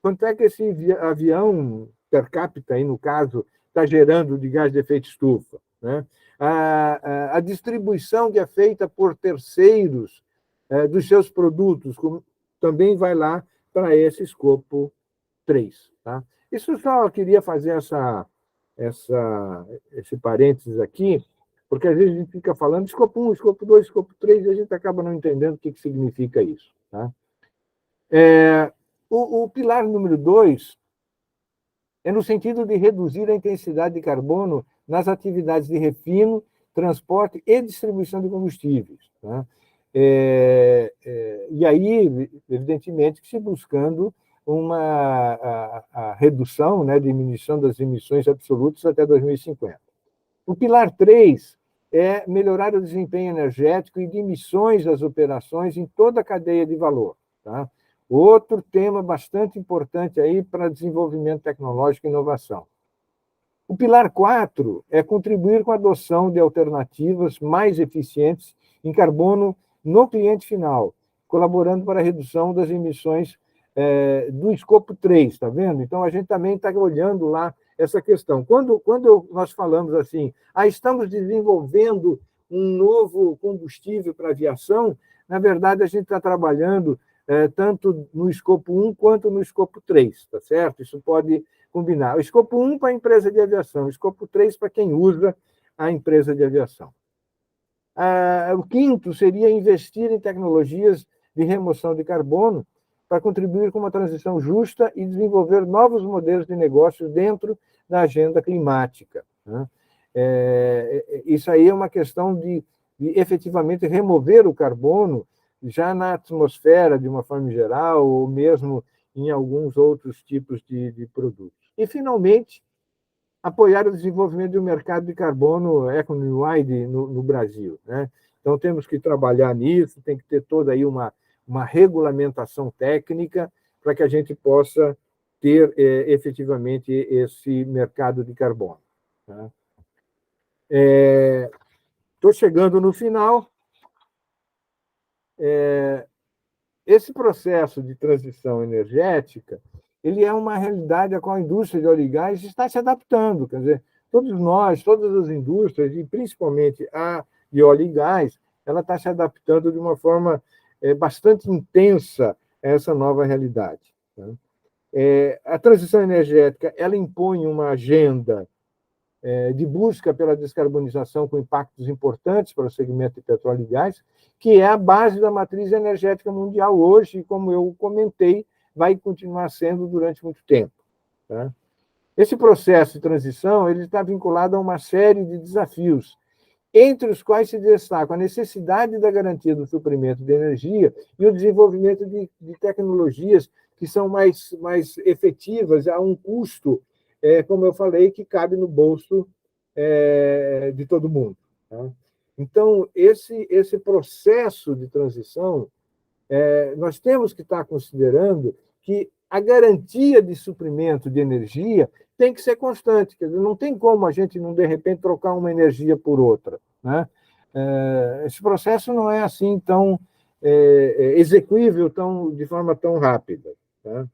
quanto é que esse avião, per capita, aí no caso, está gerando de gás de efeito estufa, né? A distribuição que é feita por terceiros dos seus produtos também vai lá para esse escopo 3. Tá? Isso só queria fazer esse parênteses aqui, porque às vezes a gente fica falando escopo 1, escopo 2, escopo 3, e a gente acaba não entendendo o que significa isso. Tá? O pilar número 2 é no sentido de reduzir a intensidade de carbono nas atividades de refino, transporte e distribuição de combustíveis. Tá? E aí, evidentemente, que se buscando a redução, né, diminuição das emissões absolutas até 2050. O pilar 3 é melhorar o desempenho energético e de emissões das operações em toda a cadeia de valor. Tá? Outro tema bastante importante aí para desenvolvimento tecnológico e inovação. O pilar 4 é contribuir com a adoção de alternativas mais eficientes em carbono no cliente final, colaborando para a redução das emissões do escopo 3, está vendo? Então, a gente também está olhando lá essa questão. Quando nós falamos assim, estamos desenvolvendo um novo combustível para a aviação, na verdade, a gente está trabalhando tanto no escopo 1 quanto no escopo 3, tá certo? Isso pode combinar. O escopo 1 para a empresa de aviação, o escopo 3 para quem usa a empresa de aviação. O quinto seria investir em tecnologias de remoção de carbono para contribuir com uma transição justa e desenvolver novos modelos de negócios dentro da agenda climática. Né? Isso aí é uma questão de efetivamente remover o carbono já na atmosfera, de uma forma geral, ou mesmo em alguns outros tipos de produtos. E, finalmente, apoiar o desenvolvimento de um mercado de carbono economy-wide no Brasil, né? Então, temos que trabalhar nisso, tem que ter toda aí uma regulamentação técnica para que a gente possa ter efetivamente esse mercado de carbono. Tá? Estou chegando no final. Esse processo de transição energética, ele é uma realidade a qual a indústria de óleo e gás está se adaptando. Quer dizer, todos nós, todas as indústrias, e principalmente a de óleo e gás, ela está se adaptando de uma forma bastante intensa a essa nova realidade. Tá? A transição energética, ela impõe uma agenda de busca pela descarbonização com impactos importantes para o segmento de petróleo e gás, que é a base da matriz energética mundial hoje, e, como eu comentei, vai continuar sendo durante muito tempo. Tá? Esse processo de transição ele está vinculado a uma série de desafios, entre os quais se destaca a necessidade da garantia do suprimento de energia e o desenvolvimento de tecnologias que são mais efetivas a um custo, como eu falei, que cabe no bolso de todo mundo. Tá? Então, esse processo de transição, nós temos que estar considerando que a garantia de suprimento de energia tem que ser constante. Quer dizer, não tem como a gente, não, de repente, trocar uma energia por outra. Né? Esse processo não é assim tão execuível de forma tão rápida. Tá?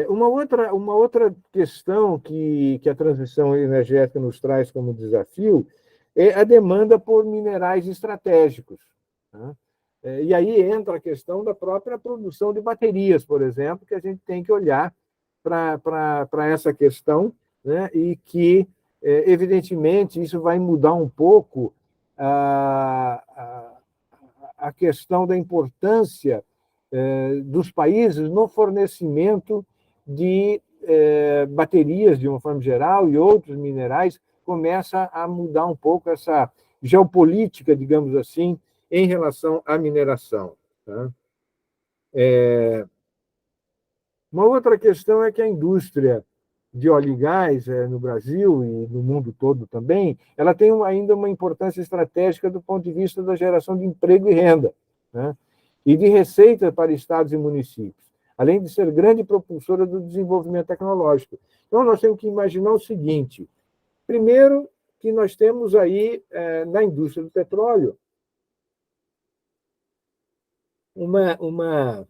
Uma outra questão que a transição energética nos traz como desafio é a demanda por minerais estratégicos. Tá? E aí entra a questão da própria produção de baterias, por exemplo, que a gente tem que olhar para essa questão, né? E que, evidentemente, isso vai mudar um pouco a questão da importância dos países no fornecimento de baterias, de uma forma geral, e outros minerais, começa a mudar um pouco essa geopolítica, digamos assim, em relação à mineração. Tá? Uma outra questão é que a indústria de óleo e gás no Brasil e no mundo todo também, ela tem ainda uma importância estratégica do ponto de vista da geração de emprego e renda, né? E de receita para estados e municípios, além de ser grande propulsora do desenvolvimento tecnológico. Então, nós temos que imaginar o seguinte: primeiro, que nós temos aí, na indústria do petróleo, uma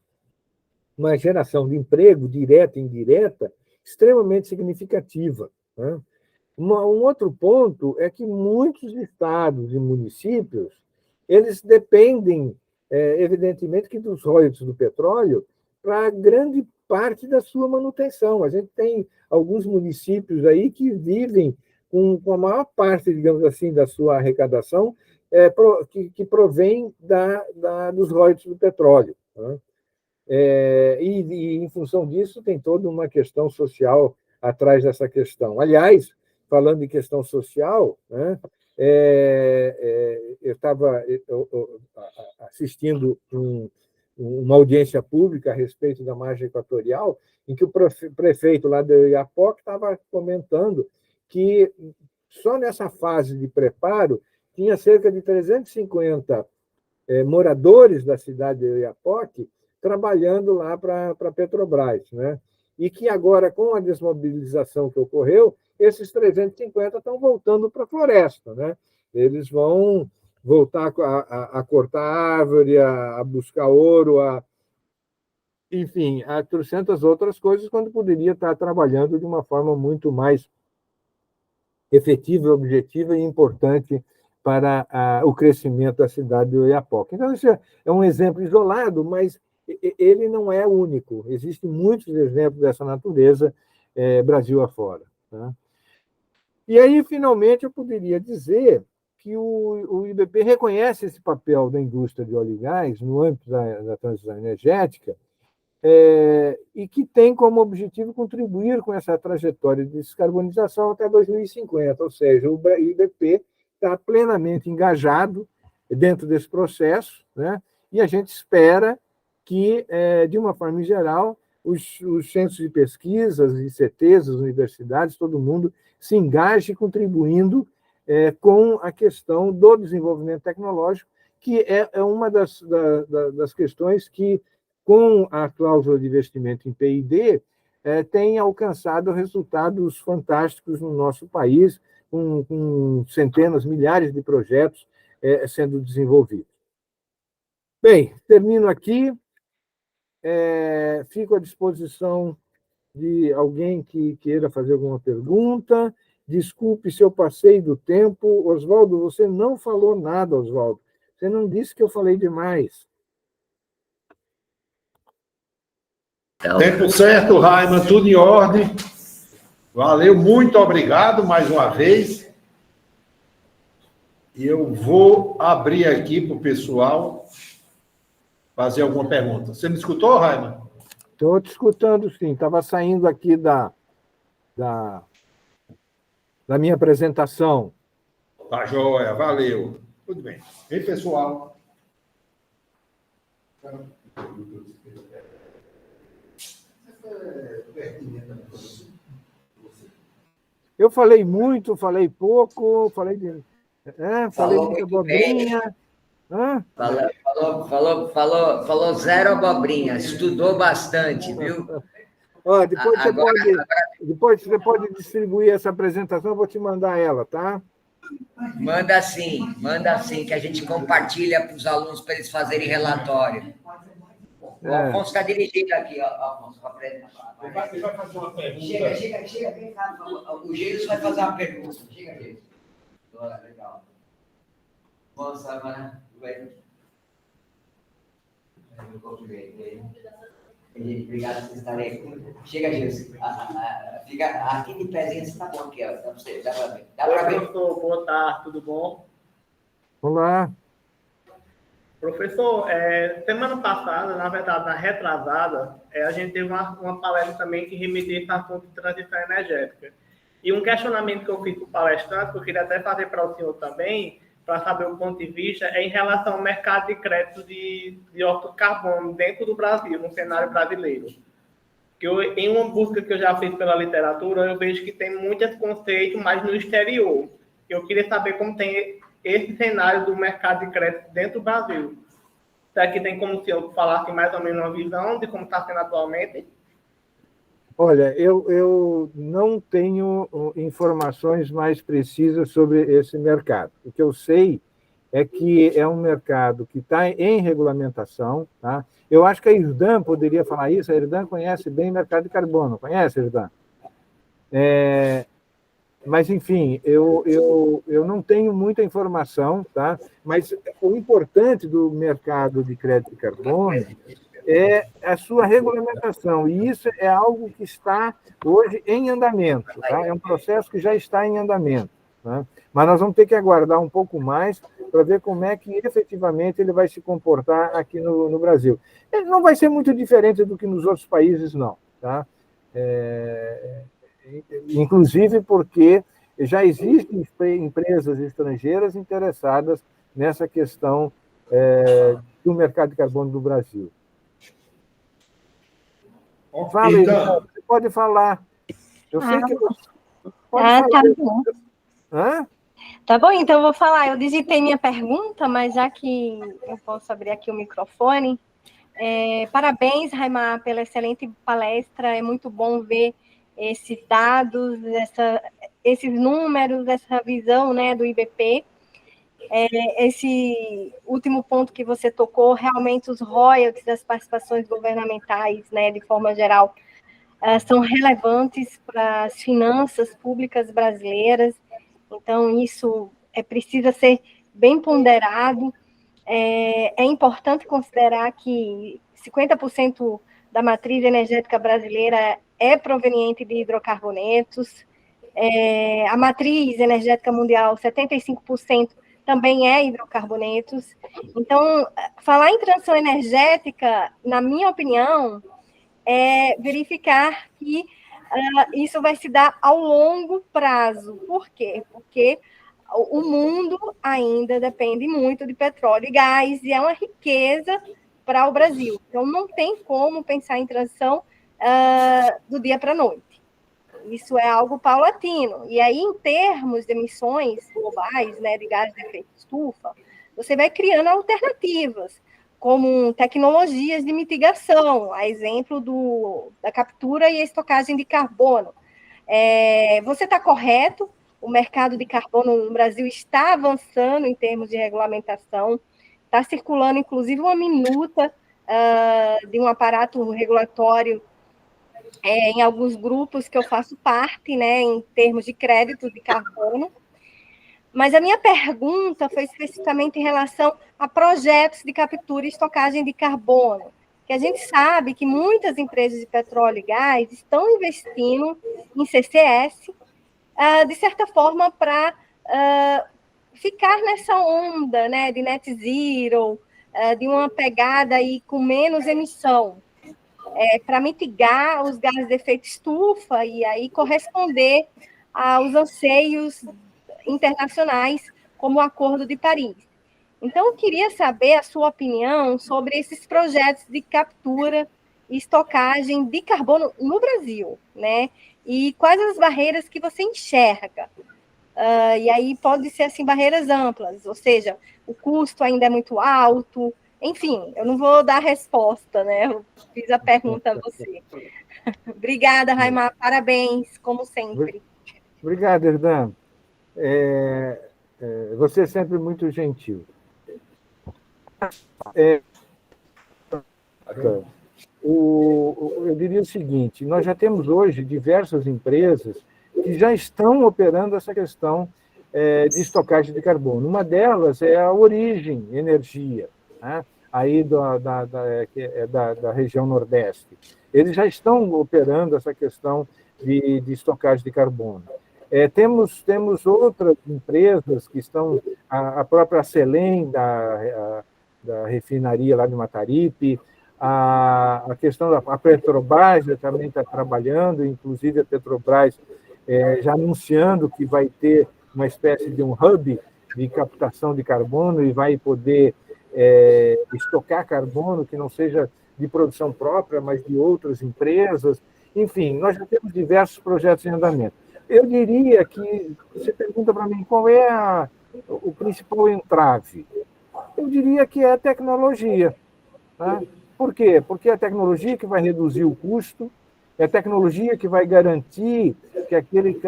geração de emprego, direta e indireta, extremamente significativa. Né? Um outro ponto é que muitos estados e municípios eles dependem, evidentemente, que dos royalties do petróleo para grande parte da sua manutenção. A gente tem alguns municípios aí que vivem com a maior parte, digamos assim, da sua arrecadação que provém dos royalties do petróleo. Né? E, em função disso, tem toda uma questão social atrás dessa questão. Aliás, falando em questão social, né, eu estava assistindo uma audiência pública a respeito da margem equatorial, em que o prefeito lá de Oiapoque estava comentando que só nessa fase de preparo tinha cerca de 350 moradores da cidade de Oiapoque trabalhando lá para a Petrobras, né? E que agora, com a desmobilização que ocorreu, esses 350 estão voltando para a floresta, né? Eles vão voltar a cortar árvore, a buscar ouro, enfim, a trocentas outras coisas, quando poderia estar trabalhando de uma forma muito mais efetiva, objetiva e importante para o crescimento da cidade de Oiapoque. Então, isso é um exemplo isolado, mas ele não é único. Existem muitos exemplos dessa natureza, Brasil afora. Tá? E aí, finalmente, eu poderia dizer que o IBP reconhece esse papel da indústria de óleo e gás no âmbito da transição energética e que tem como objetivo contribuir com essa trajetória de descarbonização até 2050, ou seja, o IBP está plenamente engajado dentro desse processo, né? E a gente espera que, de uma forma geral, os centros de pesquisas, os ICTs, as universidades, todo mundo se engaje contribuindo com a questão do desenvolvimento tecnológico, que é uma das questões que, com a cláusula de investimento em P&D, tem alcançado resultados fantásticos no nosso país, com centenas, milhares de projetos sendo desenvolvidos. Bem, termino aqui. Fico à disposição de alguém que queira fazer alguma pergunta. Desculpe se eu passei do tempo. Oswaldo, você não falou nada, Oswaldo. Você não disse que eu falei demais. Tempo certo, Raima, tudo em ordem. Valeu, muito obrigado mais uma vez. E eu vou abrir aqui para o pessoal fazer alguma pergunta. Você me escutou, Raima? Estou te escutando, sim. Estava saindo aqui da minha apresentação. Tá joia, valeu. Tudo bem. Ei, pessoal. Eu falei muito, falei pouco, falei muita abobrinha. Falou zero abobrinha, estudou bastante, viu? Ó, depois você pode distribuir essa apresentação, eu vou te mandar ela, tá? Manda sim, que a gente compartilha para os alunos para eles fazerem relatório. O Afonso está dirigindo aqui, ó, Afonso, para apresentar. Ele vai fazer uma pergunta. Chega, vem cá. O Gilson vai fazer uma pergunta. Chega, Gilson. Legal. Nossa, agora vai. Obrigado por estarem aqui. Chega, Gilson. Fica aqui de pezinho, você tá bom aqui, ó. Dá para você, dá para ver. Professor, boa tarde, tudo bom? Olá. Professor, semana passada, na verdade, na retrasada, a gente teve uma palestra também que remetia esse assunto de transição energética. E um questionamento que eu fiz para o palestrante, que eu queria até fazer para o senhor também, para saber o ponto de vista, é em relação ao mercado de crédito de dióxido de carbono dentro do Brasil, no cenário brasileiro. Que em uma busca que eu já fiz pela literatura, eu vejo que tem muito esse conceito, mas no exterior. Eu queria saber como tem esse cenário do mercado de crédito dentro do Brasil. Será que tem como se eu falasse mais ou menos uma visão de como está sendo atualmente? Olha, eu não tenho informações mais precisas sobre esse mercado. O que eu sei é que é um mercado que está em regulamentação. Tá? Eu acho que a Irdan poderia falar isso. A Irdan conhece bem o mercado de carbono. Conhece, Irdan? Mas, enfim, eu não tenho muita informação, tá? Mas o importante do mercado de crédito de carbono é a sua regulamentação, e isso é algo que está hoje em andamento, tá? É um processo que já está em andamento, tá? Mas nós vamos ter que aguardar um pouco mais para ver como é que efetivamente ele vai se comportar aqui no Brasil. Ele não vai ser muito diferente do que nos outros países, não, tá? Inclusive porque já existem empresas estrangeiras interessadas nessa questão do mercado de carbono do Brasil. Fala, então, você pode falar. Eu sei que você pode falar. Tá bom. Hã? Tá bom, então eu vou falar. Eu digitei minha pergunta, mas já que eu posso abrir aqui o microfone. Parabéns, Raima, pela excelente palestra. É muito bom ver esses dados, esses números, essa visão, né, do IBP. Esse último ponto que você tocou, realmente os royalties das participações governamentais, né, de forma geral, são relevantes para as finanças públicas brasileiras. Então, isso precisa ser bem ponderado. É importante considerar que 50% da matriz energética brasileira é proveniente de hidrocarbonetos. A matriz energética mundial, 75%, também é hidrocarbonetos. Então, falar em transição energética, na minha opinião, verificar que isso vai se dar ao longo prazo. Por quê? Porque o mundo ainda depende muito de petróleo e gás, e é uma riqueza para o Brasil. Então, não tem como pensar em transição do dia para a noite. Isso é algo paulatino. E aí, em termos de emissões globais, né, de gás de efeito estufa, você vai criando alternativas, como tecnologias de mitigação, a exemplo da captura e estocagem de carbono. Você está correto, o mercado de carbono no Brasil está avançando em termos de regulamentação, está circulando, inclusive, uma minuta de um aparato regulatório em alguns grupos que eu faço parte, né, em termos de créditos de carbono. Mas a minha pergunta foi especificamente em relação a projetos de captura e estocagem de carbono, que a gente sabe que muitas empresas de petróleo e gás estão investindo em CCS, de certa forma, para ficar nessa onda, né, de net zero, de uma pegada aí com menos emissão, para mitigar os gases de efeito estufa e aí corresponder aos anseios internacionais, como o Acordo de Paris. Então, eu queria saber a sua opinião sobre esses projetos de captura e estocagem de carbono no Brasil, né? E quais as barreiras que você enxerga? E aí pode ser assim barreiras amplas, ou seja, o custo ainda é muito alto. Enfim, eu não vou dar resposta, né? Eu fiz a pergunta a você. Obrigada, Raimar. Parabéns, como sempre. Obrigado, Herdan. Você é sempre muito gentil. Eu diria o seguinte, nós já temos hoje diversas empresas que já estão operando essa questão de estocagem de carbono. Uma delas é a Origem Energia, né? Aí da região Nordeste. Eles já estão operando essa questão de estocagem de carbono. Temos outras empresas que estão, a própria Selem, da refinaria lá de Mataripe, a questão da Petrobras também está trabalhando, inclusive a Petrobras já anunciando que vai ter uma espécie de um hub de captação de carbono e vai poder estocar carbono que não seja de produção própria, mas de outras empresas. Enfim, nós já temos diversos projetos em andamento. Eu diria que, você pergunta para mim qual é o principal entrave. Eu diria que é a tecnologia. Né? Por quê? Porque é a tecnologia que vai reduzir o custo, é a tecnologia que vai garantir que aquele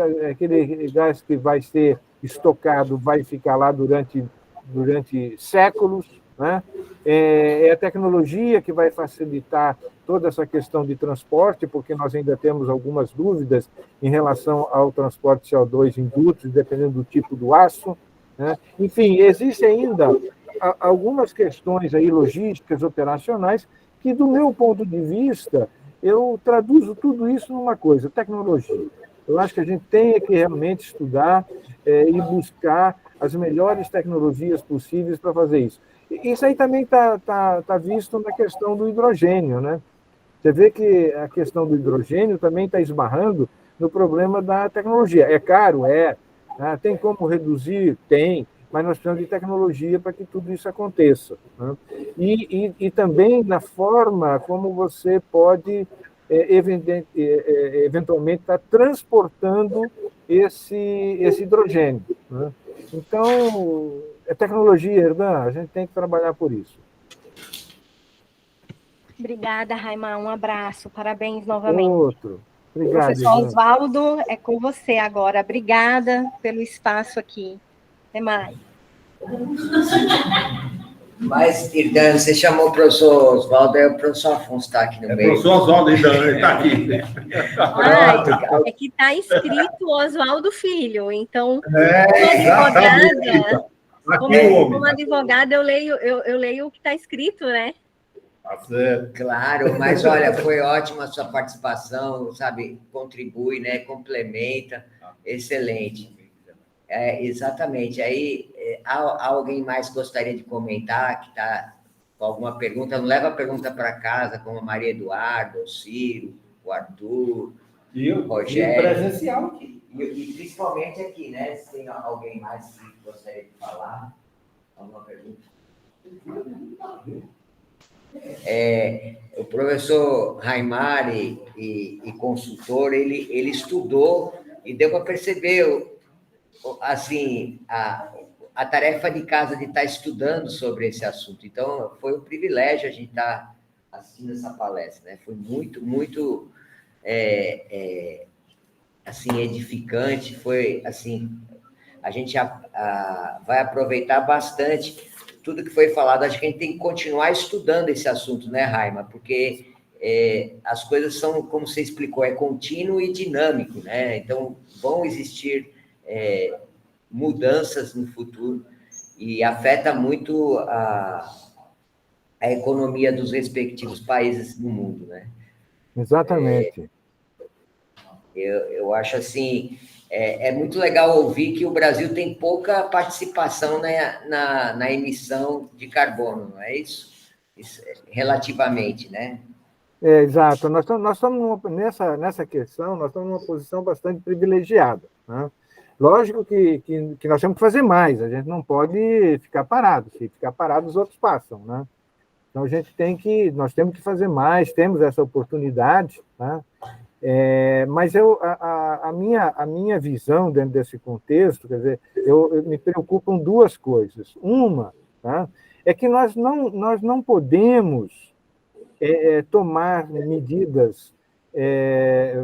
gás que vai ser estocado vai ficar lá durante séculos. Né? É a tecnologia que vai facilitar toda essa questão de transporte, porque nós ainda temos algumas dúvidas em relação ao transporte de CO2 em dutos, dependendo do tipo do aço. Né? Enfim, existem ainda algumas questões aí logísticas, operacionais, que, do meu ponto de vista, eu traduzo tudo isso numa coisa, tecnologia. Eu acho que a gente tem que realmente estudar e buscar as melhores tecnologias possíveis para fazer isso. Isso aí também tá visto na questão do hidrogênio, né? Você vê que a questão do hidrogênio também está esbarrando no problema da tecnologia. É caro? É. Tem como reduzir? Tem. Mas nós precisamos de tecnologia para que tudo isso aconteça. Né? E também na forma como você pode, eventualmente, estar transportando esse hidrogênio. Né? Então, é tecnologia, Herdan, a gente tem que trabalhar por isso. Obrigada, Raimar. Um abraço. Parabéns novamente. Outro. Obrigado, Professor Herdan. Oswaldo, é com você agora. Obrigada pelo espaço aqui. Até mais. Mas, Herdan, você chamou o professor Oswaldo, o professor Afonso está aqui no meio. O professor Oswaldo, ele está aqui. É que está escrito Oswaldo Filho, então, como advogada, eu leio o que está escrito, né? Claro, mas olha, foi ótima a sua participação, sabe? Contribui, né? Complementa, excelente. Exatamente. Aí, alguém mais gostaria de comentar que está com alguma pergunta, não leva a pergunta para casa, como a Maria Eduardo, o Ciro, o Arthur, o Rogério. Presencial aqui. E principalmente aqui, né? Se tem alguém mais que gostaria de falar, alguma pergunta? O professor Raimari e consultor, ele estudou e deu para perceber, assim, a tarefa de casa de estar estudando sobre esse assunto. Então, foi um privilégio a gente estar assistindo essa palestra, né? Foi muito, muito, assim, edificante. Foi, assim, a gente vai aproveitar bastante tudo que foi falado. Acho que a gente tem que continuar estudando esse assunto, né, Raima? Porque as coisas são, como você explicou, é contínuo e dinâmico, né? Então, vão existir mudanças no futuro e afeta muito a economia dos respectivos países no mundo, né? Exatamente. Eu acho assim, é muito legal ouvir que o Brasil tem pouca participação na emissão de carbono, não é isso? Relativamente, né? Exato. Nós estamos nessa questão, nós estamos numa posição bastante privilegiada, né? Lógico que nós temos que fazer mais, a gente não pode ficar parado. Se ficar parado, os outros passam, né? Então, nós temos que fazer mais, temos essa oportunidade, né? Mas a minha visão dentro desse contexto, quer dizer, me preocupam duas coisas. Uma, tá, é que nós não podemos tomar medidas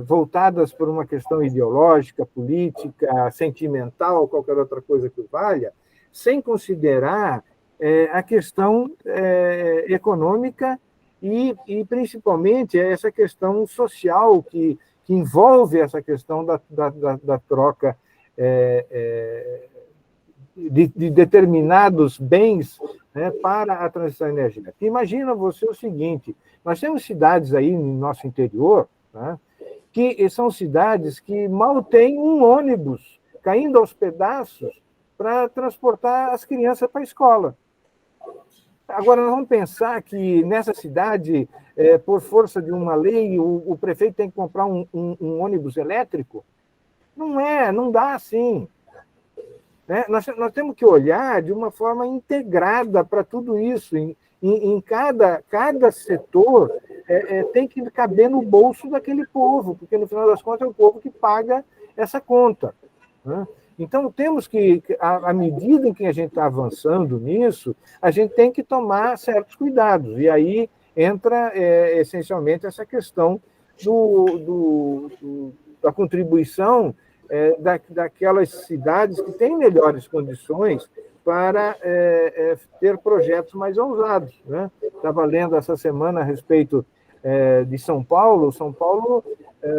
voltadas por uma questão ideológica, política, sentimental, qualquer outra coisa que valha, sem considerar a questão econômica e principalmente essa questão social que envolve essa questão da troca de determinados bens, né, para a transição energética. Imagina você o seguinte, nós temos cidades aí no nosso interior, né, que são cidades que mal têm um ônibus caindo aos pedaços para transportar as crianças para a escola. Agora, nós vamos pensar que nessa cidade, por força de uma lei, o prefeito tem que comprar um ônibus elétrico? Não dá assim. Né? Nós temos que olhar de uma forma integrada para tudo isso. Em cada setor tem que caber no bolso daquele povo, porque, no final das contas, é o povo que paga essa conta. Né? Então, temos que, à medida em que a gente está avançando nisso, a gente tem que tomar certos cuidados. E aí entra, essencialmente, essa questão da contribuição daquelas cidades que têm melhores condições para ter projetos mais ousados. Né? Estava lendo essa semana a respeito de São Paulo. São Paulo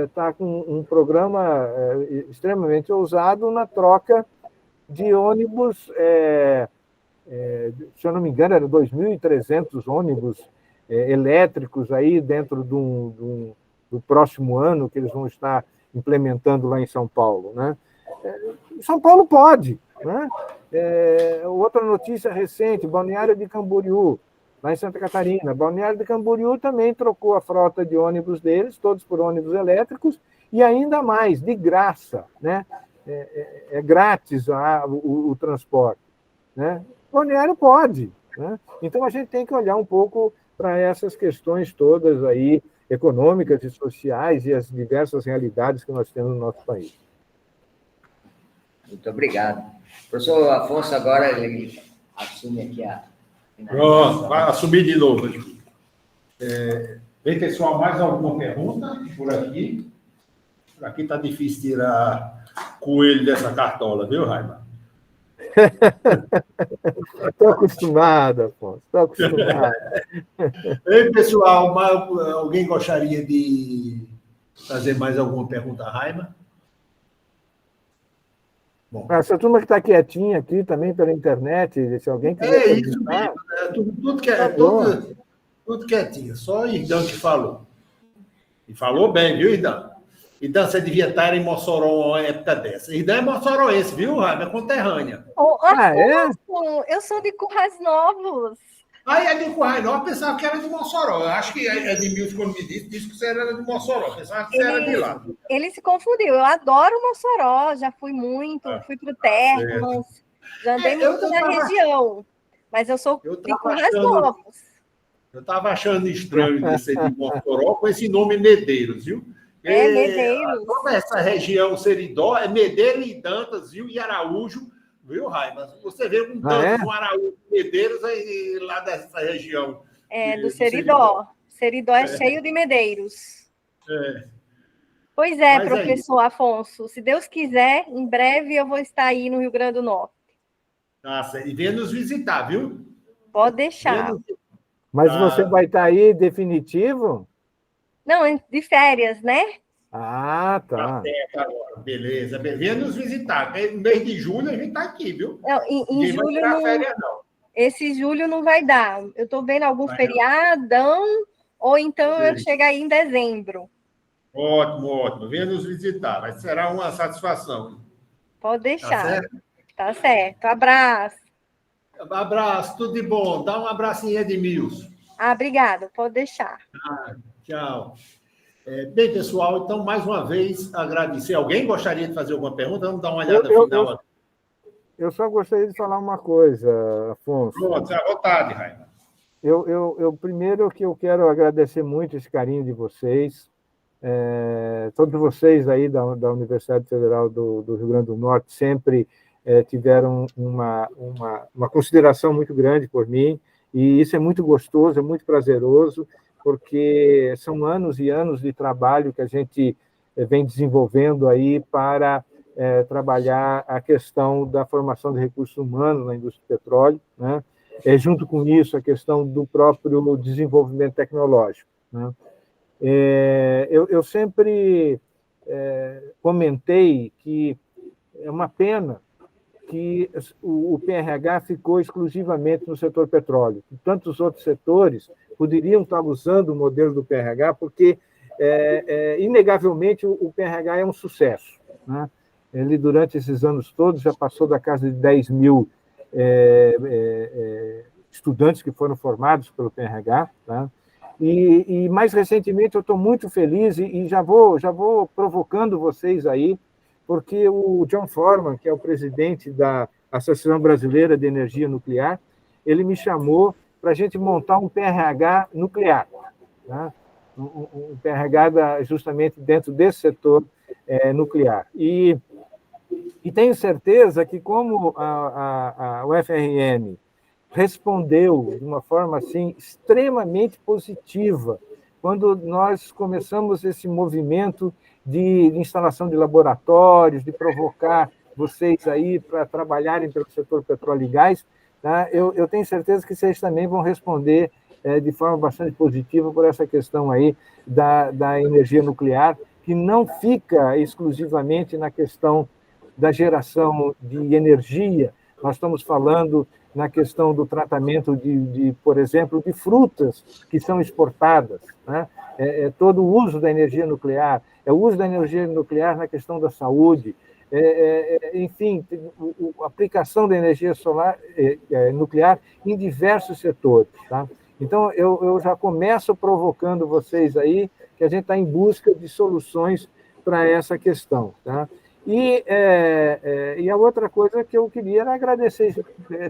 está com um programa extremamente ousado na troca de ônibus, se eu não me engano, eram 2.300 ônibus elétricos aí dentro do próximo ano que eles vão estar implementando lá em São Paulo. Né? São Paulo pode. Né? Outra notícia recente, Balneário de Camboriú, lá em Santa Catarina. Balneário de Camboriú também trocou a frota de ônibus deles, todos por ônibus elétricos, e ainda mais, de graça. Né? É grátis o transporte. Né? Balneário pode. Né? Então, a gente tem que olhar um pouco para essas questões todas aí, econômicas e sociais e as diversas realidades que nós temos no nosso país. Muito obrigado. O professor Afonso agora ele assume aqui a Pronto, vai assumir de novo. Bem, pessoal, mais alguma pergunta por aqui? Por aqui está difícil tirar coelho dessa cartola, viu, Raima? Estou acostumado, Afonso, estou acostumado. Ei, pessoal, alguém gostaria de fazer mais alguma pergunta à Raima? Bom. Essa turma que está quietinha aqui também pela internet, se alguém quiser... isso mesmo, né? Tudo quietinho, só o Irdão que falou. E falou bem, viu, Irdão? Irdão, você devia estar em Mossoró uma época dessa. Irdão é moçoroense, viu, Raima? É conterrânea. É? Eu sou de Currais Novos. Aí Edilco Rainó pensava que era de Mossoró. Eu acho que Edmilson, quando me disse que você era de Mossoró. Pensava que você era de lá. Ele se confundiu. Eu adoro Mossoró, já fui muito, fui para o Termas, já andei muito na região. Mas eu sou de Currais Novos. Eu estava achando estranho de ser de Mossoró com esse nome Medeiros, viu? Medeiros. Toda essa região Seridó é Medeiros e Dantas, viu? E Araújo, viu, Raima? Você vê um Dantas, um Araújo, Medeiros aí, lá dessa região. Do Seridó. Seridó é cheio de medeiros. Pois é, mas professor Afonso, se Deus quiser, em breve eu vou estar aí no Rio Grande do Norte. Nossa, e venha nos visitar, viu? Pode deixar. Mas você vai estar aí definitivo? Não, de férias, né? Ah, tá. Agora. Beleza. Venha nos visitar. No mês de julho a gente está aqui, viu? Não, em julho não. Férias, não. Esse julho não vai dar. Eu estou vendo algum feriadão, ou então eu chego aí em dezembro. Ótimo. Venha nos visitar. Mas será uma satisfação. Pode deixar. Tá certo. Abraço. Abraço, tudo de bom. Dá um abracinho, Edmilson. Obrigada. Pode deixar. Tchau. Bem, pessoal, então, mais uma vez, agradecer. Alguém gostaria de fazer alguma pergunta? Vamos dar uma olhada final. Eu só gostaria de falar uma coisa, Afonso. Pronto, à vontade, Raima. Primeiro que eu quero agradecer muito esse carinho de vocês, todos vocês aí da Universidade Federal do Rio Grande do Norte sempre tiveram uma consideração muito grande por mim, e isso é muito gostoso, é muito prazeroso, porque são anos e anos de trabalho que a gente vem desenvolvendo aí para trabalhar a questão da formação de recursos humanos na indústria do petróleo, né? Junto com isso, a questão do próprio desenvolvimento tecnológico, né? Eu sempre comentei que é uma pena que o PRH ficou exclusivamente no setor petróleo. Tantos outros setores poderiam estar usando o modelo do PRH, porque, inegavelmente, o PRH é um sucesso, né? Ele, durante esses anos todos, já passou da casa de 10 mil estudantes que foram formados pelo PRH, tá? E mais recentemente, eu estou muito feliz e já vou provocando vocês aí, porque o John Forman, que é o presidente da Associação Brasileira de Energia Nuclear, ele me chamou para a gente montar um PRH nuclear, né? Um PRH justamente dentro desse setor nuclear. E tenho certeza que, como a UFRN respondeu de uma forma assim, extremamente positiva, quando nós começamos esse movimento de instalação de laboratórios, de provocar vocês aí para trabalharem pelo setor petróleo e gás, tá? Eu tenho certeza que vocês também vão responder de forma bastante positiva por essa questão aí da energia nuclear, que não fica exclusivamente na questão da geração de energia. Nós estamos falando na questão do tratamento por exemplo, de frutas que são exportadas, né? Todo o uso da energia nuclear, o uso da energia nuclear na questão da saúde, enfim, a aplicação da energia solar nuclear em diversos setores, tá? Então, eu já começo provocando vocês aí que a gente está em busca de soluções para essa questão, tá? E a outra coisa que eu queria era agradecer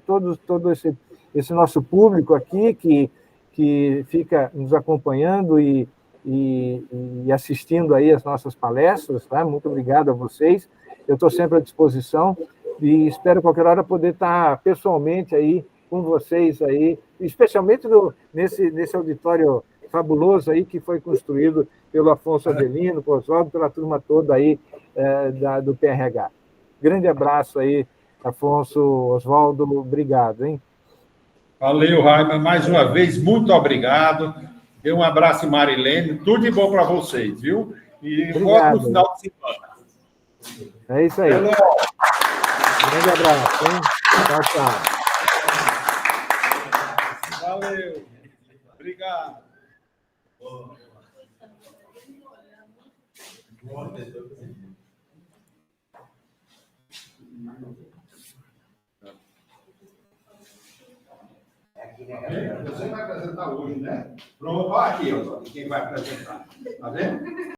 todo esse nosso público aqui que fica nos acompanhando e assistindo aí as nossas palestras, tá? Muito obrigado a vocês. Eu estou sempre à disposição e espero qualquer hora poder estar pessoalmente aí com vocês aí, especialmente nesse auditório fabuloso aí que foi construído pelo Afonso Avelino, por Oswaldo, pela turma toda aí do PRH. Grande abraço aí, Afonso, Oswaldo, obrigado, hein? Valeu, Raima, mais uma vez, muito obrigado. Dê um abraço em Marilene, tudo de bom para vocês, viu? E volta no final de semana. É isso aí. Grande abraço, hein? Tchau, tchau. Valeu. Obrigado. É aqui. Você vai apresentar hoje, né? Pronto, olha aqui, ó, quem vai apresentar. Tá vendo?